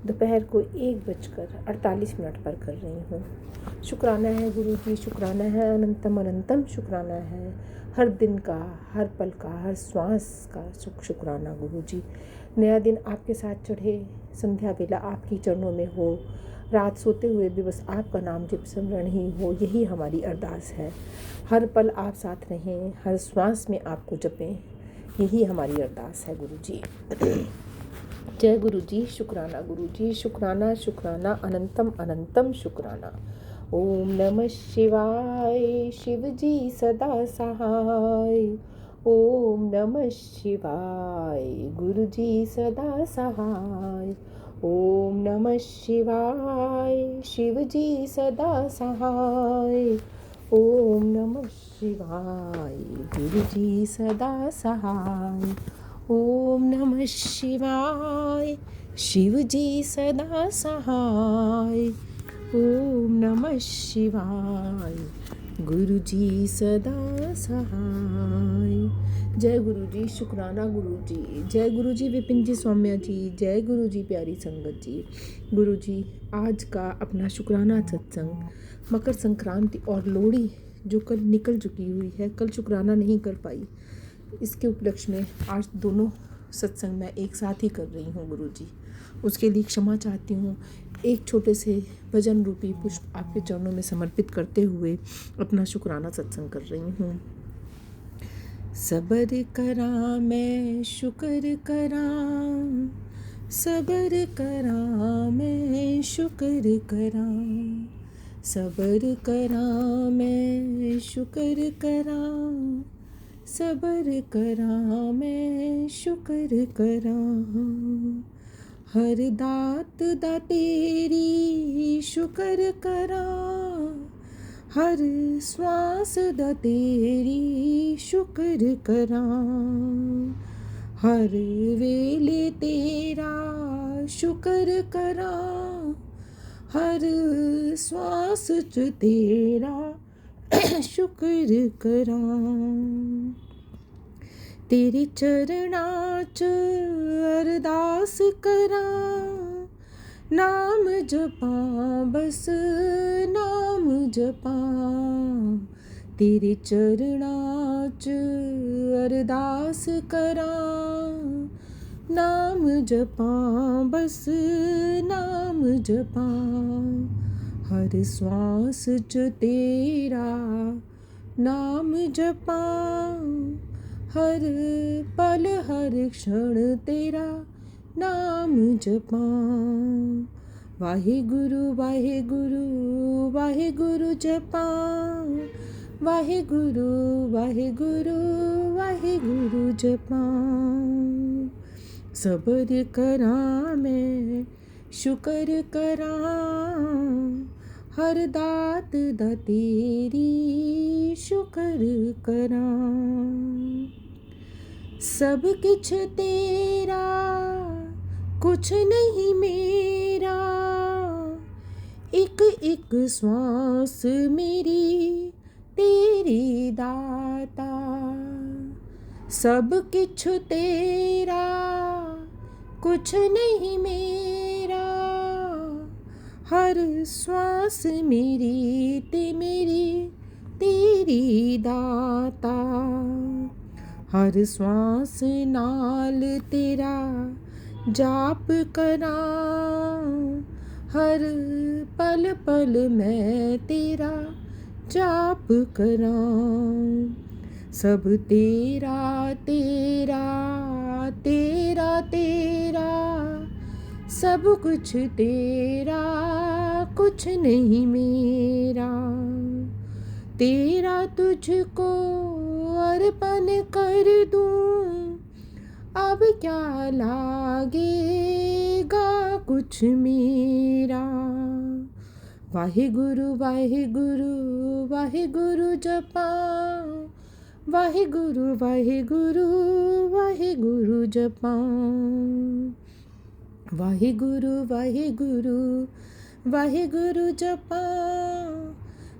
दोपहर को 1:48 पर कर रही हूँ। शुक्राना है गुरु जी, शुक्राना है, अनंतम अनंतम शुक्राना है। हर दिन का, हर पल का, हर श्वास का शुक्राना गुरु जी। नया दिन आपके साथ चढ़े, संध्या वेला आपकी चरणों में हो, रात सोते हुए भी बस आपका नाम जप स्मरण ही हो, यही हमारी अरदास है। हर पल आप साथ रहें, हर श्वास में आपको जपें, यही हमारी अरदास है गुरु जी। जय गुरु जी। शुक्राना गुरु जी। शुक्राना शुक्राना अनंतम अनंतम शुक्राना। ओम नमः शिवाय शिव जी सदा सहाय। ओम नमः शिवाय गुरु जी सदा सहाय। ओम नमः शिवाय शिव जी सदा सहाय। ओम नमः शिवाय गुरु जी सदा सहाय। ओम नमः शिवाय शिव जी सदा सहाय। ओम नमः शिवाय गुरु जी सदा सहाय। जय गुरु जी, शुक्राना गुरु जी। जय गुरु जी विपिन जी सौम्या जी। जय गुरु जी प्यारी संगत जी। गुरु जी, आज का अपना शुक्राना सत्संग मकर संक्रांति और लोहड़ी जो कल निकल चुकी हुई है, कल शुक्राना नहीं कर पाई, इसके उपलक्ष्य में आज दोनों सत्संग मैं एक साथ ही कर रही हूँ गुरु जी। उसके लिए क्षमा चाहती हूँ। एक छोटे से भजन रूपी पुष्प आपके चरणों में समर्पित करते हुए अपना शुक्राना सत्संग कर रही हूँ। सबर करा मैं शुक्र करा, सबर करा मैं शुक्र करा, सबर करा मैं शुक्र करा, सबर करा मैं शुक्र करा। हर दात दा तेरी शुक्र करा, हर श्वास दा तेरी शुक्र करा, हर वेले तेरा शुक्र करा, हर श्वास च तेरा शुक्र करा। तेरे चरणां च अरदास करा, नाम जपां बस नाम जपां। तेरे चरणां च अरदास करा, नाम जपां बस नाम जपां। हर श्वास च तेरा नाम जपां, हर पल हर क्षण तेरा नाम जपां। वाहेगुरु वाहेगुरु वाहेगुरु जपां, वाहेगुरु वाहेगुरु वाहेगुरु जपां। सबर करा मैं शुक्र करा, हर दात दा तेरी शुक्र करा। सब किछ तेरा कुछ नहीं मेरा, एक एक श्वास मेरी तेरी दाता। सब किछ तेरा कुछ नहीं मेरा, हर श्वास मेरी तेरी दाता। हर श्वास नाल तेरा जाप करा, हर पल पल मैं तेरा जाप करा। सब तेरा तेरा तेरा तेरा, सब कुछ तेरा कुछ नहीं मेरा। तेरा तुझको अर्पण कर दूं, अब क्या लागेगा कुछ मेरा। वाहेगुरु वाहेगुरु वाहेगुरु जपां, वाहेगुरु वाहेगुरु वाहेगुरु जपां। वाहेगुरु वाहेगुरु वाहेगुरु जपां,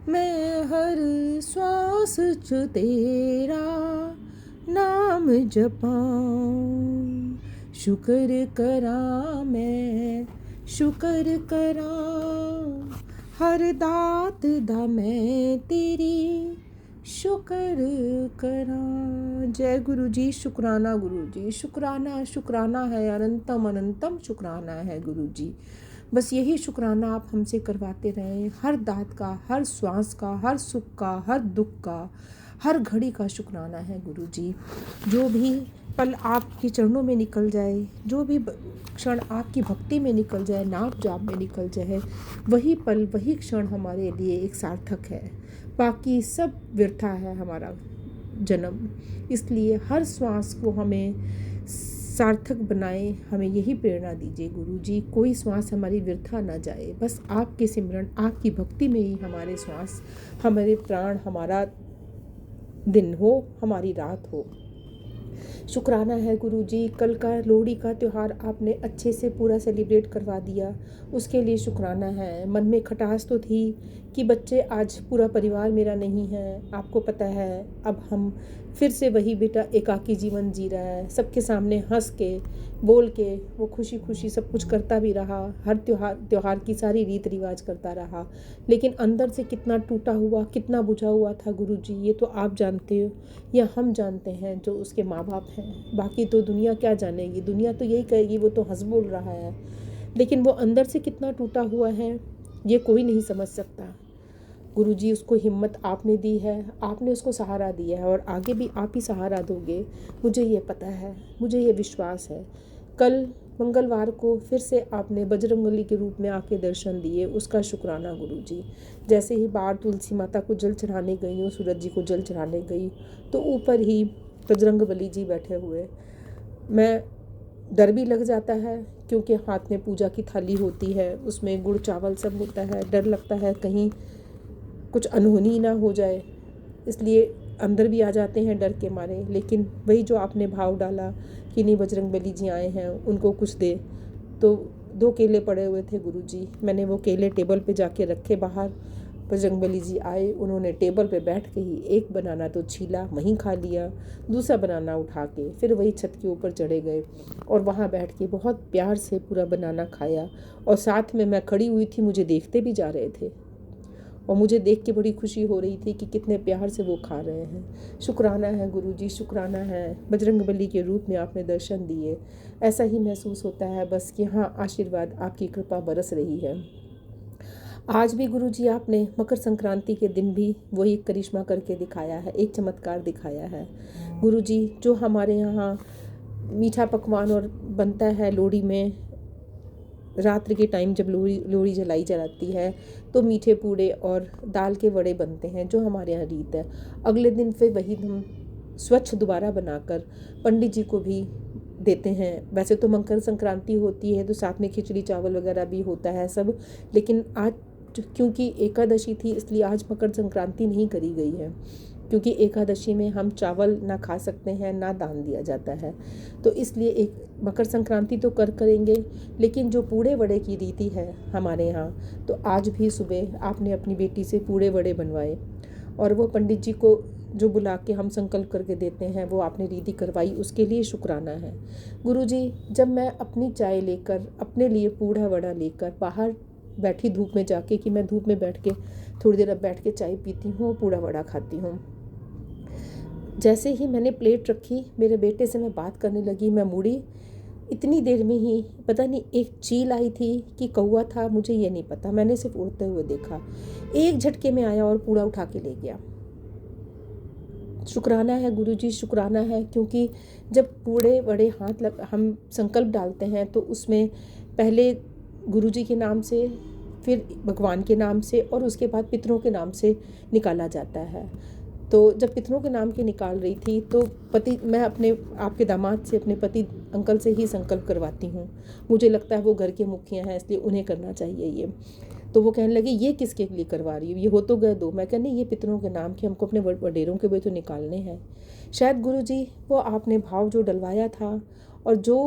मैं हर श्वास च तेरा नाम जपां। शुक्र करा मैं शुक्र करा, हर दात दा मैं तेरी शुक्र करा। जय गुरु जी, शुक्राना गुरु जी। शुक्राना शुक्राना है, अनंतम अनंतम शुक्राना है गुरु जी। बस यही शुक्राना आप हमसे करवाते रहें। हर दात का, हर श्वास का, हर सुख का, हर दुख का, हर घड़ी का शुक्राना है गुरु जी। जो भी पल आपके चरणों में निकल जाए, जो भी क्षण आपकी भक्ति में निकल जाए, नाम जाप में निकल जाए, वही पल वही क्षण हमारे लिए एक सार्थक है। बाकी सब व्यर्था है हमारा जन्म। इसलिए हर श्वास को हमें सार्थक बनाए, हमें यही प्रेरणा दीजिए गुरु जी। कोई श्वास हमारी व्यर्था ना जाए, बस आपके सिमरन, आपकी भक्ति में ही हमारे श्वास, हमारे प्राण, हमारा दिन हो, हमारी रात हो। शुक्राना है गुरु जी, कल का लोहड़ी का त्यौहार आपने अच्छे से पूरा सेलिब्रेट करवा दिया, उसके लिए शुक्राना है। मन में खटास तो थी कि बच्चे, आज पूरा परिवार मेरा नहीं है, आपको पता है अब हम फिर से वही बेटा एकाकी जीवन जी रहा है। सबके सामने हंस के बोल के वो खुशी खुशी सब कुछ करता भी रहा, हर त्योहार की सारी रीत रिवाज करता रहा, लेकिन अंदर से कितना टूटा हुआ, कितना बुझा हुआ था गुरु जी, ये तो आप जानते हो या हम जानते हैं जो उसके माँ बाप हैं। बाकी तो दुनिया क्या जानेगी, दुनिया तो यही कहेगी वो तो हंस बोल रहा है, लेकिन वो अंदर से कितना टूटा हुआ है ये कोई नहीं समझ सकता। गुरुजी, उसको हिम्मत आपने दी है, आपने उसको सहारा दिया है और आगे भी आप ही सहारा दोगे, मुझे ये पता है, मुझे ये विश्वास है। कल मंगलवार को फिर से आपने बजरंगबली के रूप में आके दर्शन दिए, उसका शुक्राना गुरुजी। जैसे ही बाहर तुलसी माता को जल चढ़ाने गई हूँ, सूरज जी को जल चढ़ाने गई, तो ऊपर ही बजरंगबली जी बैठे हुए। मैं डर भी लग जाता है क्योंकि हाथ में पूजा की थाली होती है, उसमें गुड़ चावल सब होता है, डर लगता है कहीं कुछ अनहोनी ना हो जाए, इसलिए अंदर भी आ जाते हैं डर के मारे। लेकिन वही जो आपने भाव डाला कि नहीं बजरंगबली जी आए हैं उनको कुछ दे, तो 2 केले पड़े हुए थे गुरुजी, मैंने वो केले टेबल पे जाके रखे बाहर। बजरंगबली जी आए, उन्होंने टेबल पे बैठ के ही एक बनाना तो छीला, वहीं खा लिया, दूसरा बनाना उठा के फिर वही छत के ऊपर चढ़े गए और वहाँ बैठ के बहुत प्यार से पूरा बनाना खाया। और साथ में मैं खड़ी हुई थी, मुझे देखते भी जा रहे थे और मुझे देख के बड़ी खुशी हो रही थी कि कितने प्यार से वो खा रहे हैं। शुक्राना है गुरुजी, शुक्राना है, बजरंगबली के रूप में आपने दर्शन दिए। ऐसा ही महसूस होता है बस कि हाँ, आशीर्वाद आपकी कृपा बरस रही है। आज भी गुरुजी आपने मकर संक्रांति के दिन भी वही करिश्मा करके दिखाया है, एक चमत्कार दिखाया है गुरुजी। जो हमारे यहाँ मीठा पकवान और बनता है लोहड़ी में, रात्रि के टाइम जब लोहड़ी जलाई जाती है तो मीठे पूड़े और दाल के वड़े बनते हैं, जो हमारे यहाँ रीत है। अगले दिन फिर वही हम स्वच्छ दोबारा बनाकर पंडित जी को भी देते हैं। वैसे तो मकर संक्रांति होती है तो साथ में खिचड़ी चावल वगैरह भी होता है सब, लेकिन आज क्योंकि एकादशी थी इसलिए आज मकर संक्रांति नहीं करी गई है, क्योंकि एकादशी में हम चावल ना खा सकते हैं, ना दान दिया जाता है, तो इसलिए एक मकर संक्रांति तो करेंगे। लेकिन जो पूड़े वड़े की रीति है हमारे यहाँ, तो आज भी सुबह आपने अपनी बेटी से पूड़े वड़े बनवाए और वो पंडित जी को जो बुला के हम संकल्प करके देते हैं वो आपने रीति करवाई, उसके लिए शुक्राना है गुरुजी। जब मैं अपनी चाय लेकर, अपने लिए पूड़ा वड़ा लेकर बाहर बैठी धूप में जाके, कि मैं धूप में बैठ के थोड़ी देर अब बैठ के चाय पीती हूँ, पूड़ा वड़ा खाती हूँ, जैसे ही मैंने प्लेट रखी मेरे बेटे से मैं बात करने लगी, मैं मुड़ी, इतनी देर में ही पता नहीं एक चील आई थी कि कौवा था, मुझे ये नहीं पता, मैंने सिर्फ उड़ते हुए देखा, एक झटके में आया और पूड़ा उठा के ले गया। शुक्राना है गुरुजी, शुक्राना है, क्योंकि जब पूड़े वड़े हम संकल्प डालते हैं तो उसमें पहले गुरुजी के नाम से, फिर भगवान के नाम से और उसके बाद पितरों के नाम से निकाला जाता है। तो जब पितरों के नाम के निकाल रही थी तो मैं अपने आपके दामाद से, अपने पति अंकल से ही संकल्प करवाती हूँ, मुझे लगता है वो घर के मुखिया हैं इसलिए उन्हें करना चाहिए ये। तो वो कहने लगे ये किसके लिए करवा रही हो, ये हो तो गए 2। मैं कहने ये पितरों के नाम के, हमको अपने वडेरों के भी तो निकालने हैं। शायद गुरुजी वो आपने भाव जो डलवाया था और जो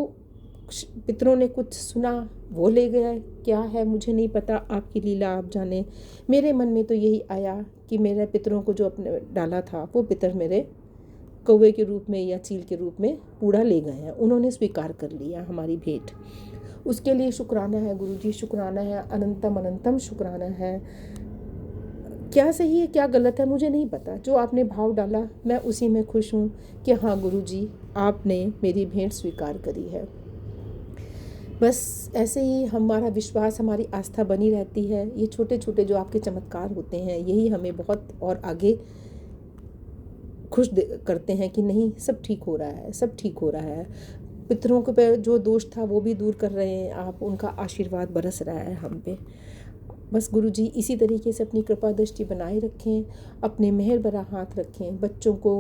पितरों ने कुछ सुना वो ले गया, क्या है मुझे नहीं पता, आपकी लीला आप जाने। मेरे मन में तो यही आया कि मेरे पितरों को जो अपने डाला था वो पितर मेरे कौवे के रूप में या चील के रूप में पूड़ा ले गए हैं, उन्होंने स्वीकार कर लिया हमारी भेंट, उसके लिए शुक्राना है गुरुजी, शुक्राना है, अनंतम अनंतम शुक्राना है। क्या सही है क्या गलत है मुझे नहीं पता, जो आपने भाव डाला मैं उसी में खुश हूँ कि हाँ गुरुजी आपने मेरी भेंट स्वीकार करी है। बस ऐसे ही हमारा विश्वास, हमारी आस्था बनी रहती है। ये छोटे छोटे जो आपके चमत्कार होते हैं यही हमें बहुत और आगे करते हैं कि नहीं, सब ठीक हो रहा है, सब ठीक हो रहा है। पितरों के पे जो दोष था वो भी दूर कर रहे हैं आप, उनका आशीर्वाद बरस रहा है हम पे। बस गुरुजी इसी तरीके से अपनी कृपा दृष्टि बनाए रखें, अपने मेहर भरा हाथ रखें, बच्चों को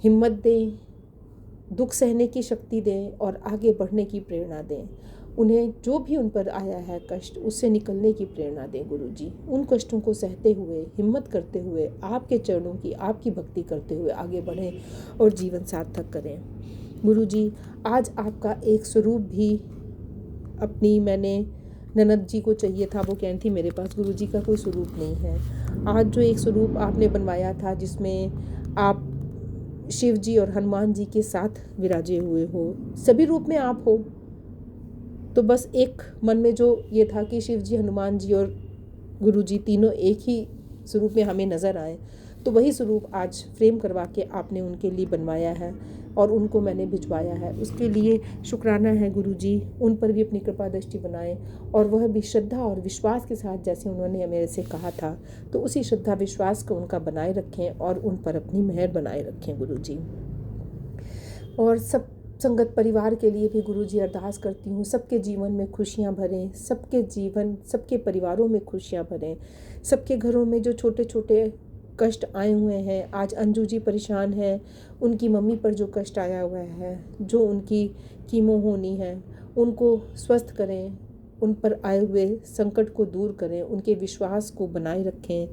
हिम्मत दें, दुख सहने की शक्ति दें और आगे बढ़ने की प्रेरणा दें। उन्हें जो भी उन पर आया है कष्ट, उससे निकलने की प्रेरणा दें गुरुजी। उन कष्टों को सहते हुए, हिम्मत करते हुए, आपके चरणों की, आपकी भक्ति करते हुए आगे बढ़ें और जीवन सार्थक करें। गुरुजी, आज आपका एक स्वरूप भी अपनी मैंने ननद जी को चाहिए था, वो कहती थी मेरे पास गुरुजी का कोई स्वरूप नहीं है। आज जो एक स्वरूप आपने बनवाया था जिसमें आप शिव जी और हनुमान जी के साथ विराजे हुए हो, सभी रूप में आप हो, तो बस एक मन में जो ये था कि शिव जी, हनुमान जी और गुरु जी तीनों एक ही स्वरूप में हमें नज़र आए, तो वही स्वरूप आज फ्रेम करवा के आपने उनके लिए बनवाया है और उनको मैंने भिजवाया है। उसके लिए शुक्राना है गुरु जी, उन पर भी अपनी कृपा दृष्टि बनाएं और वह भी श्रद्धा और विश्वास के साथ, जैसे उन्होंने मेरे से कहा था, तो उसी श्रद्धा विश्वास को उनका बनाए रखें और उन पर अपनी मेहर बनाए रखें गुरु जी। और सब संगत परिवार के लिए भी गुरुजी अरदास करती हूँ, सबके जीवन में खुशियाँ भरें, सबके जीवन, सबके परिवारों में खुशियाँ भरें, सबके घरों में जो छोटे छोटे कष्ट आए हुए हैं, आज अंजू जी परेशान हैं, उनकी मम्मी पर जो कष्ट आया हुआ है, जो उनकी कीमो होनी है, उनको स्वस्थ करें, उन पर आए हुए संकट को दूर करें, उनके विश्वास को बनाए रखें।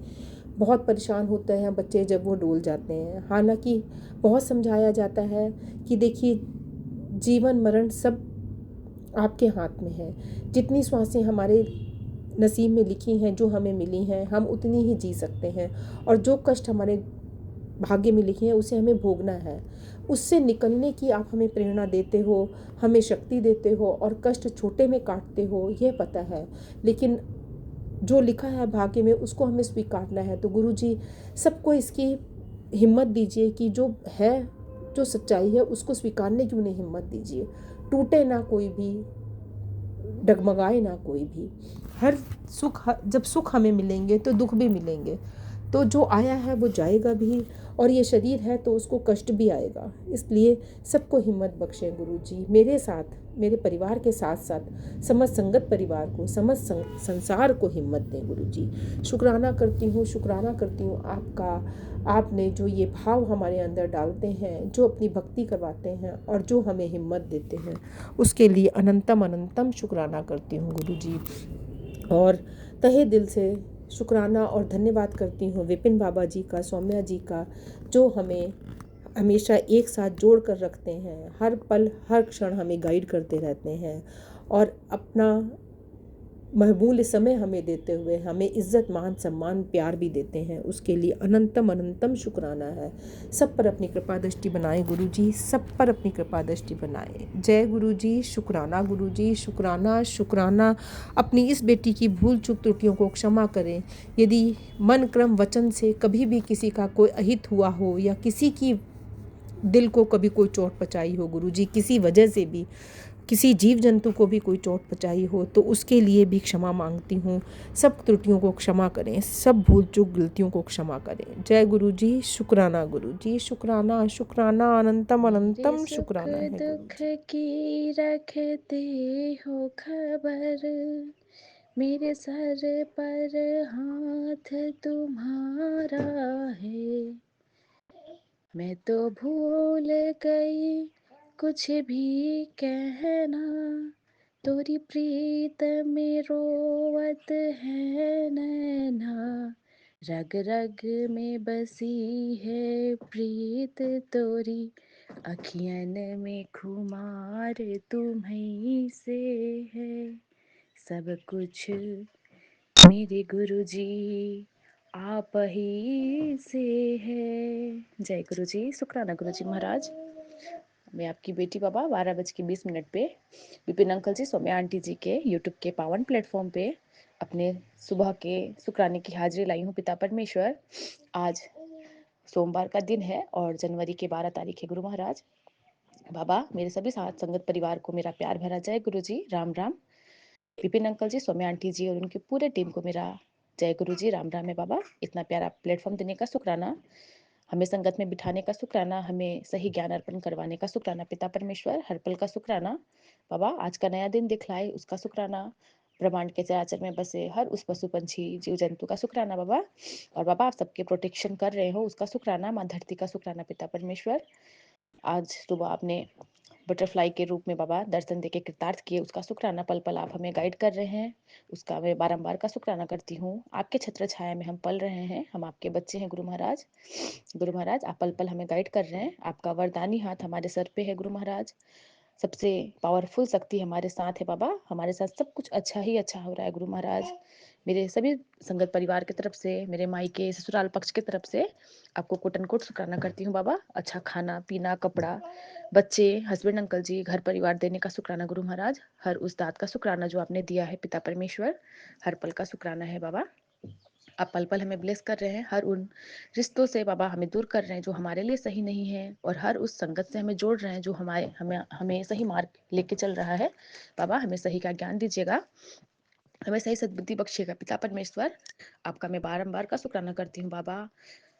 बहुत परेशान होते हैं बच्चे जब वो डोल जाते हैं, हालांकि बहुत समझाया जाता है कि देखिए जीवन मरण सब आपके हाथ में है, जितनी श्वासें हमारे नसीब में लिखी हैं, जो हमें मिली हैं, हम उतनी ही जी सकते हैं और जो कष्ट हमारे भाग्य में लिखे हैं उसे हमें भोगना है। उससे निकलने की आप हमें प्रेरणा देते हो, हमें शक्ति देते हो और कष्ट छोटे में काटते हो, यह पता है, लेकिन जो लिखा है भाग्य में उसको हमें स्वीकारना है। तो गुरुजी सबको इसकी हिम्मत दीजिए कि जो है, जो सच्चाई है उसको स्वीकारने की उन्हें हिम्मत दीजिए। टूटे ना कोई भी, डगमगाए ना कोई भी। हर सुख, जब सुख हमें मिलेंगे तो दुख भी मिलेंगे, तो जो आया है वो जाएगा भी, और ये शरीर है तो उसको कष्ट भी आएगा। इसलिए सबको हिम्मत बख्शें गुरुजी, मेरे साथ, मेरे परिवार के साथ साथ समस्त संगत परिवार को, समस्त संसार को हिम्मत दें गुरुजी। शुक्राना करती हूँ, शुक्राना करती हूँ आपका, आपने जो ये भाव हमारे अंदर डालते हैं, जो अपनी भक्ति करवाते हैं और जो हमें हिम्मत देते हैं, उसके लिए अनंतम अनंतम शुक्राना करती हूँ गुरुजी। और तहे दिल से शुक्राना और धन्यवाद करती हूँ विपिन बाबा जी का, सौम्या जी का, जो हमें हमेशा एक साथ जोड़ कर रखते हैं, हर पल हर क्षण हमें गाइड करते रहते हैं और अपना महमूल्य समय हमें देते हुए हमें इज़्ज़त, मान, सम्मान, प्यार भी देते हैं। उसके लिए अनंतम अनंतम शुक्राना है। सब पर अपनी कृपा दृष्टि बनाएं गुरुजी, सब पर अपनी कृपा दृष्टि बनाएं। जय गुरुजी, शुक्राना गुरुजी, शुक्राना शुक्राना। अपनी इस बेटी की भूल चूक त्रुटियों को क्षमा करें। यदि मन क्रम वचन से कभी भी किसी का कोई अहित हुआ हो या किसी की दिल को कभी कोई चोट पहुँचाई हो गुरुजी, किसी वजह से भी किसी जीव जंतु को भी कोई चोट पहुँचाई हो, तो उसके लिए भी क्षमा मांगती हूँ। सब त्रुटियों को क्षमा करें, सब भूल चूक गलतियों को क्षमा करें। जय गुरुजी, शुक्राना गुरुजी, शुक्राना शुक्राना, अनंतम अनंतम शुक्राना है दुख गुरुजी। की रखते हो खबर, मेरे सर पर हाथ तुम्हारा है। मैं तो भूल गई कुछ भी कहना, तोरी प्रीत में रोवत है नैना। रग रग में बसी है प्रीत तोरी, अखियन में खुमार तुम्हीं से है। सब कुछ मेरे गुरुजी आप ही से है। जय गुरुजी, शुक्राना गुरुजी महाराज। मैं आपकी बेटी बाबा 12:20 पे विपिन अंकल जी, सौम्या आंटी जी के यूट्यूब के पावन प्लेटफॉर्म पे अपने सुबह के शुक्राने की हाजिरी लाई हूँ। पिता परमेश्वर, आज सोमवार का दिन है और जनवरी के 12 तारीख है। गुरु महाराज बाबा, मेरे सभी साथ संगत परिवार को मेरा प्यार भरा जय गुरु जी, राम राम। विपिन अंकल जी, सौम्या आंटी जी और उनकी पूरे टीम को मेरा जय गुरु जी, राम राम है बाबा। इतना प्यारा प्लेटफॉर्म देने का शुक्राना। हमें संगत में बिठाने का शुक्राना, हमें सही ज्ञान अर्पण करवाने का शुक्राना पिता परमेश्वर, हर पल का शुक्राना बाबा, आज का नया दिन दिखलाए उसका शुक्राना, ब्रह्मांड के चराचर में बसे हर उस पशु पंछी जीव जंतु का शुक्राना बाबा, और बाबा आप सबके प्रोटेक्शन कर रहे हो उसका शुक्राना, माँ धरती का शुक्राना पिता परमेश्वर। आज सुबह आपने बटरफ्लाई के रूप में बाबा दर्शन देके कृतार्थ किए उसका शुक्राना, पल पल आप हमें गाइड कर रहे हैं उसका मैं बारंबार का शुक्राना करती हूँ। आपके छत्र छाया में हम पल रहे हैं, हम आपके बच्चे हैं गुरु महाराज। गुरु महाराज आप पल पल हमें गाइड कर रहे हैं, आपका वरदानी हाथ हमारे सर पे है गुरु महाराज, सबसे पावरफुल शक्ति हमारे साथ है बाबा, हमारे साथ सब कुछ अच्छा ही अच्छा हो रहा है गुरु महाराज। मेरे सभी संगत परिवार की तरफ से, मेरे मायके ससुराल पक्ष की तरफ से आपको कोट एंड कोट शुक्राना करती हूँ बाबा, अच्छा खाना पीना कपड़ा बच्चे हस्बैंड अंकल जी घर परिवार देने का शुक्राना गुरु महाराज, हर उस दात का शुक्राना जो आपने दिया है पिता परमेश्वर, हर पल का शुक्राना है बाबा। आप पल पल हमें ब्लेस कर रहे हैं, हर उन रिश्तों से बाबा हमें दूर कर रहे हैं जो हमारे लिए सही नहीं है, और हर उस संगत से हमें जोड़ रहे हैं जो हमारे हमें हमें सही मार्ग लेके चल रहा है बाबा, हमें सही का ज्ञान दीजिएगा, हमें सही सद्बुद्धि बख्शिएगा पिता परमेश्वर। आपका मैं बारंबार का शुक्राना करती हूँ बाबा।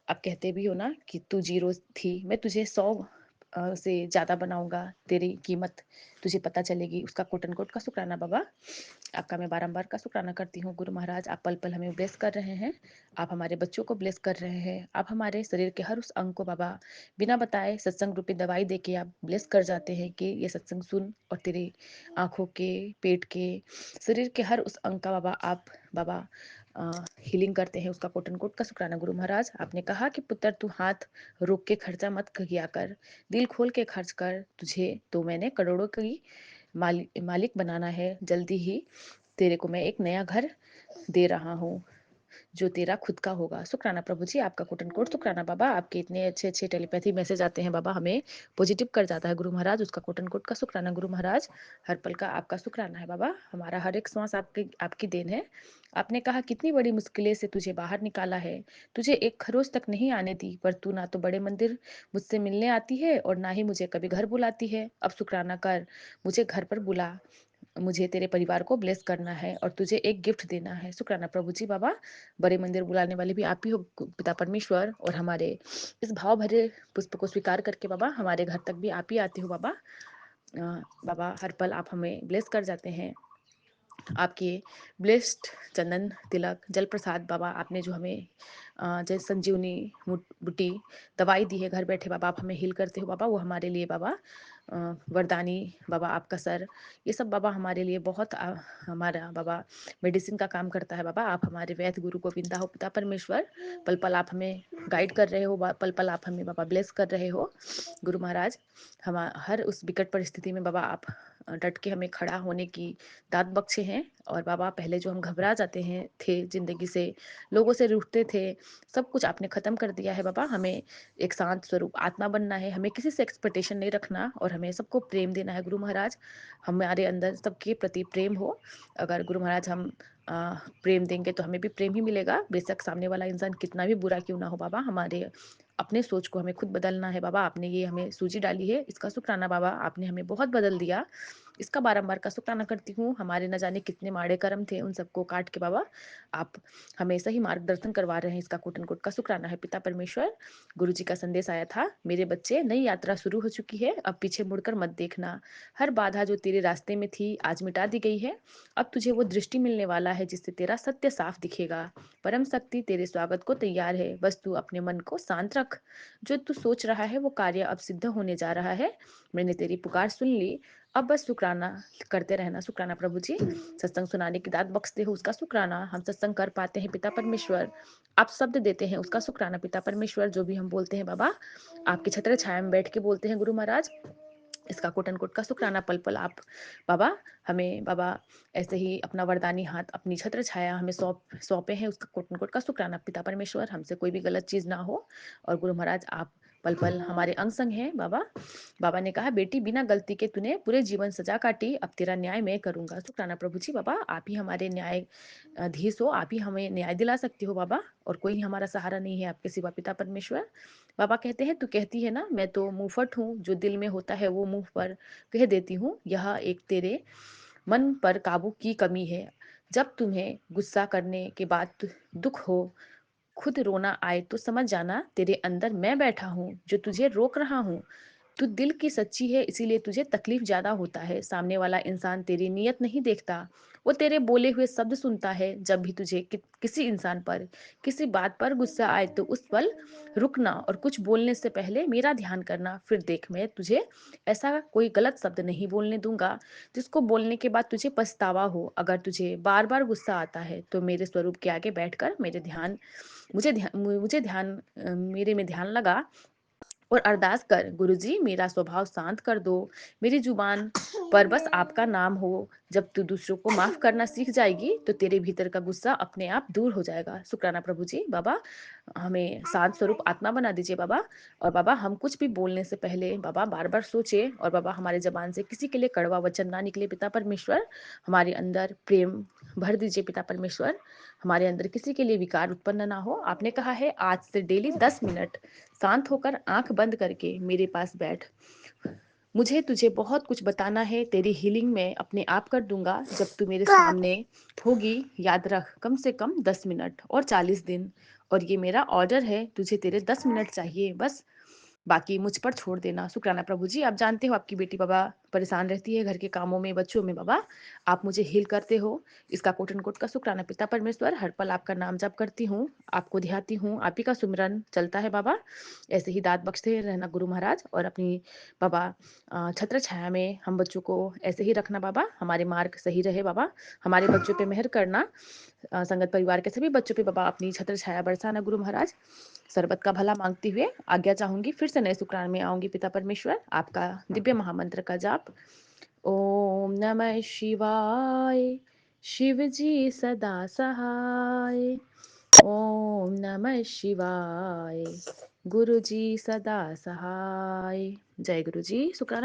आप कहते भी हो ना कि तू जीरो थी, मैं तुझे 100 से ज़्यादा बनाऊंगा, तेरी कीमत तुझे पता चलेगी, उसका कोट एंड कोट का शुक्राना बाबा। आपका मैं बारंबार का शुक्राना करती हूँ गुरु महाराज, आप पल पल हमें ब्लेस कर रहे हैं, आप हमारे बच्चों को ब्लेस कर रहे हैं, आप हमारे शरीर के हर उस अंग को बाबा बिना बताए सत्संग रूपी दवाई दे के आप ब्लेस कर जाते हैं कि ये सत्संग सुन, और तेरी आँखों के, पेट के, शरीर के हर उस अंग का बाबा आप बाबा हीलिंग करते हैं, उसका कोट एंड कोट का शुक्राना गुरु महाराज। आपने कहा कि पुत्र तू हाथ रोक के खर्चा मत किया कर, दिल खोल के खर्च कर, तुझे तो मैंने करोड़ों की मालिक बनाना है, जल्दी ही तेरे को मैं एक नया घर दे रहा हूँ जो तेरा खुद का होगा। शुक्राना प्रभु जी, आपका कोट एंड कोट शुक्राना बाबा, आपके इतने अच्छे अच्छे टेलीपैथी मैसेज आते हैं बाबा, हमें पॉजिटिव कर जाता है गुरु महाराज, उसका कोट एंड कोट का शुक्राना गुरु महाराज, हर पल का आपका शुक्राना है बाबा, हमारा हर एक सांस आपकी आपकी देन है। आपने कहा कितनी बड़ी मुश्किलें से तुझे बाहर निकाला है, तुझे एक खरोच तक नहीं आने दी, पर तू ना तो बड़े मंदिर मुझसे मिलने आती है और ना ही मुझे कभी घर बुलाती है, अब शुक्राना कर, मुझे घर पर बुला, मुझे तेरे परिवार को ब्लेस करना है और तुझे एक गिफ्ट देना है। शुक्राना प्रभु जी बाबा, बड़े मंदिर बुलाने वाले भी आप ही हो पिता परमेश्वर, और हमारे इस भाव भरे पुष्प को स्वीकार करके बाबा हमारे घर तक भी आप ही आते हो बाबा। बाबा हर पल आप हमें ब्लेस कर जाते हैं, आपके ब्लेस्ड चंदन तिलक जल प्रसाद बाबा, आपने जो हमें जय संजीवनी बूटी दवाई दी है घर बैठे बाबा, आप हमें हील करते हो बाबा, वो हमारे लिए बाबा वरदानी बाबा आपका सर, ये सब बाबा हमारे लिए बहुत हमारा बाबा मेडिसिन का काम करता है बाबा, आप हमारे वैद्य गुरु गोविंदा हो पिता परमेश्वर, पल पल आप हमें गाइड कर रहे हो, पल पल आप हमें बाबा ब्लेस कर रहे हो गुरु महाराज। हम हर उस विकट परिस्थिति में बाबा आप डट के हमें खड़ा होने की दात बख्शे हैं, और बाबा पहले जो हम घबरा जाते हैं थे जिंदगी से, लोगों से रूठते थे, सब कुछ आपने खत्म कर दिया है बाबा, हमें एक शांत स्वरूप आत्मा बनना है, हमें किसी से एक्सपेक्टेशन नहीं रखना, और हमें सबको प्रेम देना है गुरु महाराज, हमारे अंदर सबके प्रति प्रेम हो, अगर गुरु महाराज हम प्रेम देंगे तो हमें भी प्रेम ही मिलेगा, बेशक सामने वाला इंसान कितना भी बुरा क्यों ना हो बाबा, हमारे अपने सोच को हमें खुद बदलना है बाबा, आपने ये हमें सूजी डाली है, इसका शुक्राना बाबा, आपने हमें बहुत बदल दिया, इसका बारंबार का शुक्राना करती हूँ, हमारे न जाने कितने माड़े कर्म थे उन सबको काट के बाबा आप हमें सही मार्गदर्शन करवा रहे हैं, इसका कोट एंड कोट का शुक्राना है पिता परमेश्वर। गुरु जी का संदेश आया था, मेरे बच्चे नई यात्रा शुरू हो चुकी है, अब पीछे मुड़कर मत देखना, हर बाधा जो तेरे रास्ते में थी आज मिटा दी गई है, अब तुझे वो दृष्टि मिलने वाला है जिससे तेरा सत्य साफ दिखेगा, परम शक्ति तेरे स्वागत को तैयार है, बस तू अपने मन को शांत रख, जो तू सोच रहा है वो कार्य अब सिद्ध होने जा रहा है, मैंने तेरी पुकार सुन ली, अब बस शुक्राना करते रहना। शुक्राना प्रभु जी, सत्संग सुनाने की दात बख्शते हो उसका शुक्राना, हम सत्संग कर पाते हैं पिता परमेश्वर, आप शब्द देते हैं उसका शुक्राना पिता परमेश्वर, जो भी हम बोलते हैं बाबा आपके छत्र छाया में बैठ के बोलते हैं गुरु महाराज, इसका कोट एंड कोट का शुक्राना, पल पल आप बाबा हमें बाबा ऐसे ही अपना वरदानी हाथ अपनी छत्र छाया हमें सौंपे हैं, उसका कोट एंड कोट का शुक्राना पिता परमेश्वर, हमसे कोई भी गलत चीज ना हो, और गुरु महाराज आप पल पल हमारे अंग संग हैं बाबा। बाबा ने कहा बेटी बिना गलती के तूने पूरे जीवन सजा काटी, अब तेरा न्याय मैं करूंगा। शुक्राना प्रभु जी बाबा, आप ही हमारे न्याय धीश हो, आप ही हमें न्याय दिला सकते हो बाबा, और कोई हमारा सहारा नहीं है आपके सिवा पिता परमेश्वर। बाबा कहते हैं तू कहती है ना मैं तो मुंहफट हूँ, जो दिल में होता है वो मुंह पर कह देती हूँ, यह एक तेरे मन पर काबू की कमी है, जब तुम्हें गुस्सा करने के बाद दुख हो खुद रोना आए तो समझ जाना तेरे अंदर मैं बैठा हूँ जो तुझे रोक रहा हूँ। तू दिल की सच्ची है इसीलिए तुझे तकलीफ ज्यादा होता है। सामने वाला इंसान तेरी नीयत नहीं देखता, वो तेरे बोले हुए शब्द सुनता है। जब भी तुझे किसी इंसान पर किसी बात पर गुस्सा आए तो उस पल रुकना और कुछ बोलने से पहले मेरा ध्यान करना। फिर देख, मैं तुझे ऐसा कोई गलत शब्द नहीं बोलने दूंगा जिसको बोलने के बाद तुझे पछतावा हो। अगर तुझे बार बार गुस्सा आता है तो मेरे स्वरूप के आगे बैठकर मुझे ध्यान मेरे में ध्यान लगा और अरदास कर, गुरुजी मेरा स्वभाव शांत कर दो। मेरी जुबान पर बस आपका नाम हो। जब तू दूसरों को माफ करना सीख जाएगी तो तेरे भीतर का गुस्सा अपने आप दूर हो जाएगा। शुक्राना प्रभु जी। बाबा, हमें शांत स्वरूप आत्मा बना दीजिए बाबा। और बाबा, हम कुछ भी बोलने से पहले बाबा बार बार सोचे, और बाबा हमारे जबान से किसी के लिए कड़वा वचन ना निकले पिता परमेश्वर। हमारे अंदर प्रेम भर दीजिए पिता परमेश्वर। हमारे अंदर किसी के लिए विकार उत्पन्न ना हो। आपने कहा है आज से डेली 10 मिनट शांत होकर आंख बंद करके मेरे पास बैठ। मुझे तुझे बहुत कुछ बताना है। तेरी हीलिंग मैं अपने आप कर दूंगा जब तू मेरे सामने होगी। याद रख, कम से कम 10 मिनट और 40 दिन। और ये मेरा ऑर्डर है, तुझे तेरे 10 मिनट चाहिए बस, बाकी मुझ पर छोड़ देना। शुक्राना प्रभु जी। आप जानते हो आपकी बेटी बाबा परेशान रहती है घर के कामों में, बच्चों में। बाबा, आप मुझे हील करते हो, इसका कोट एंड कोट का शुक्राना पिता परमेश्वर। हर पल आपका नाम जप करती हूँ, आपको ध्याती हूँ, आप ही का सुमिरन चलता है बाबा। ऐसे ही दात बख्शते रहना गुरु महाराज। और अपनी बाबा छत्र छाया में हम बच्चों को ऐसे ही रखना बाबा। हमारे मार्ग सही रहे बाबा। हमारे बच्चों पे मेहर करना। संगत परिवार के सभी बच्चों पे बाबा अपनी छत्र छाया बरसाना गुरु महाराज। सरबत का भला मांगते हुए आज्ञा चाहूंगी, फिर से नए शुक्रान में आऊंगी पिता परमेश्वर। आपका दिव्य महामंत्र का जाप। ओम नमः शिवाय। शिव जी सदा सहाय। ओम नमः शिवाय। गुरु जी सदा सहाय। जय गुरु जी। शुक्राना।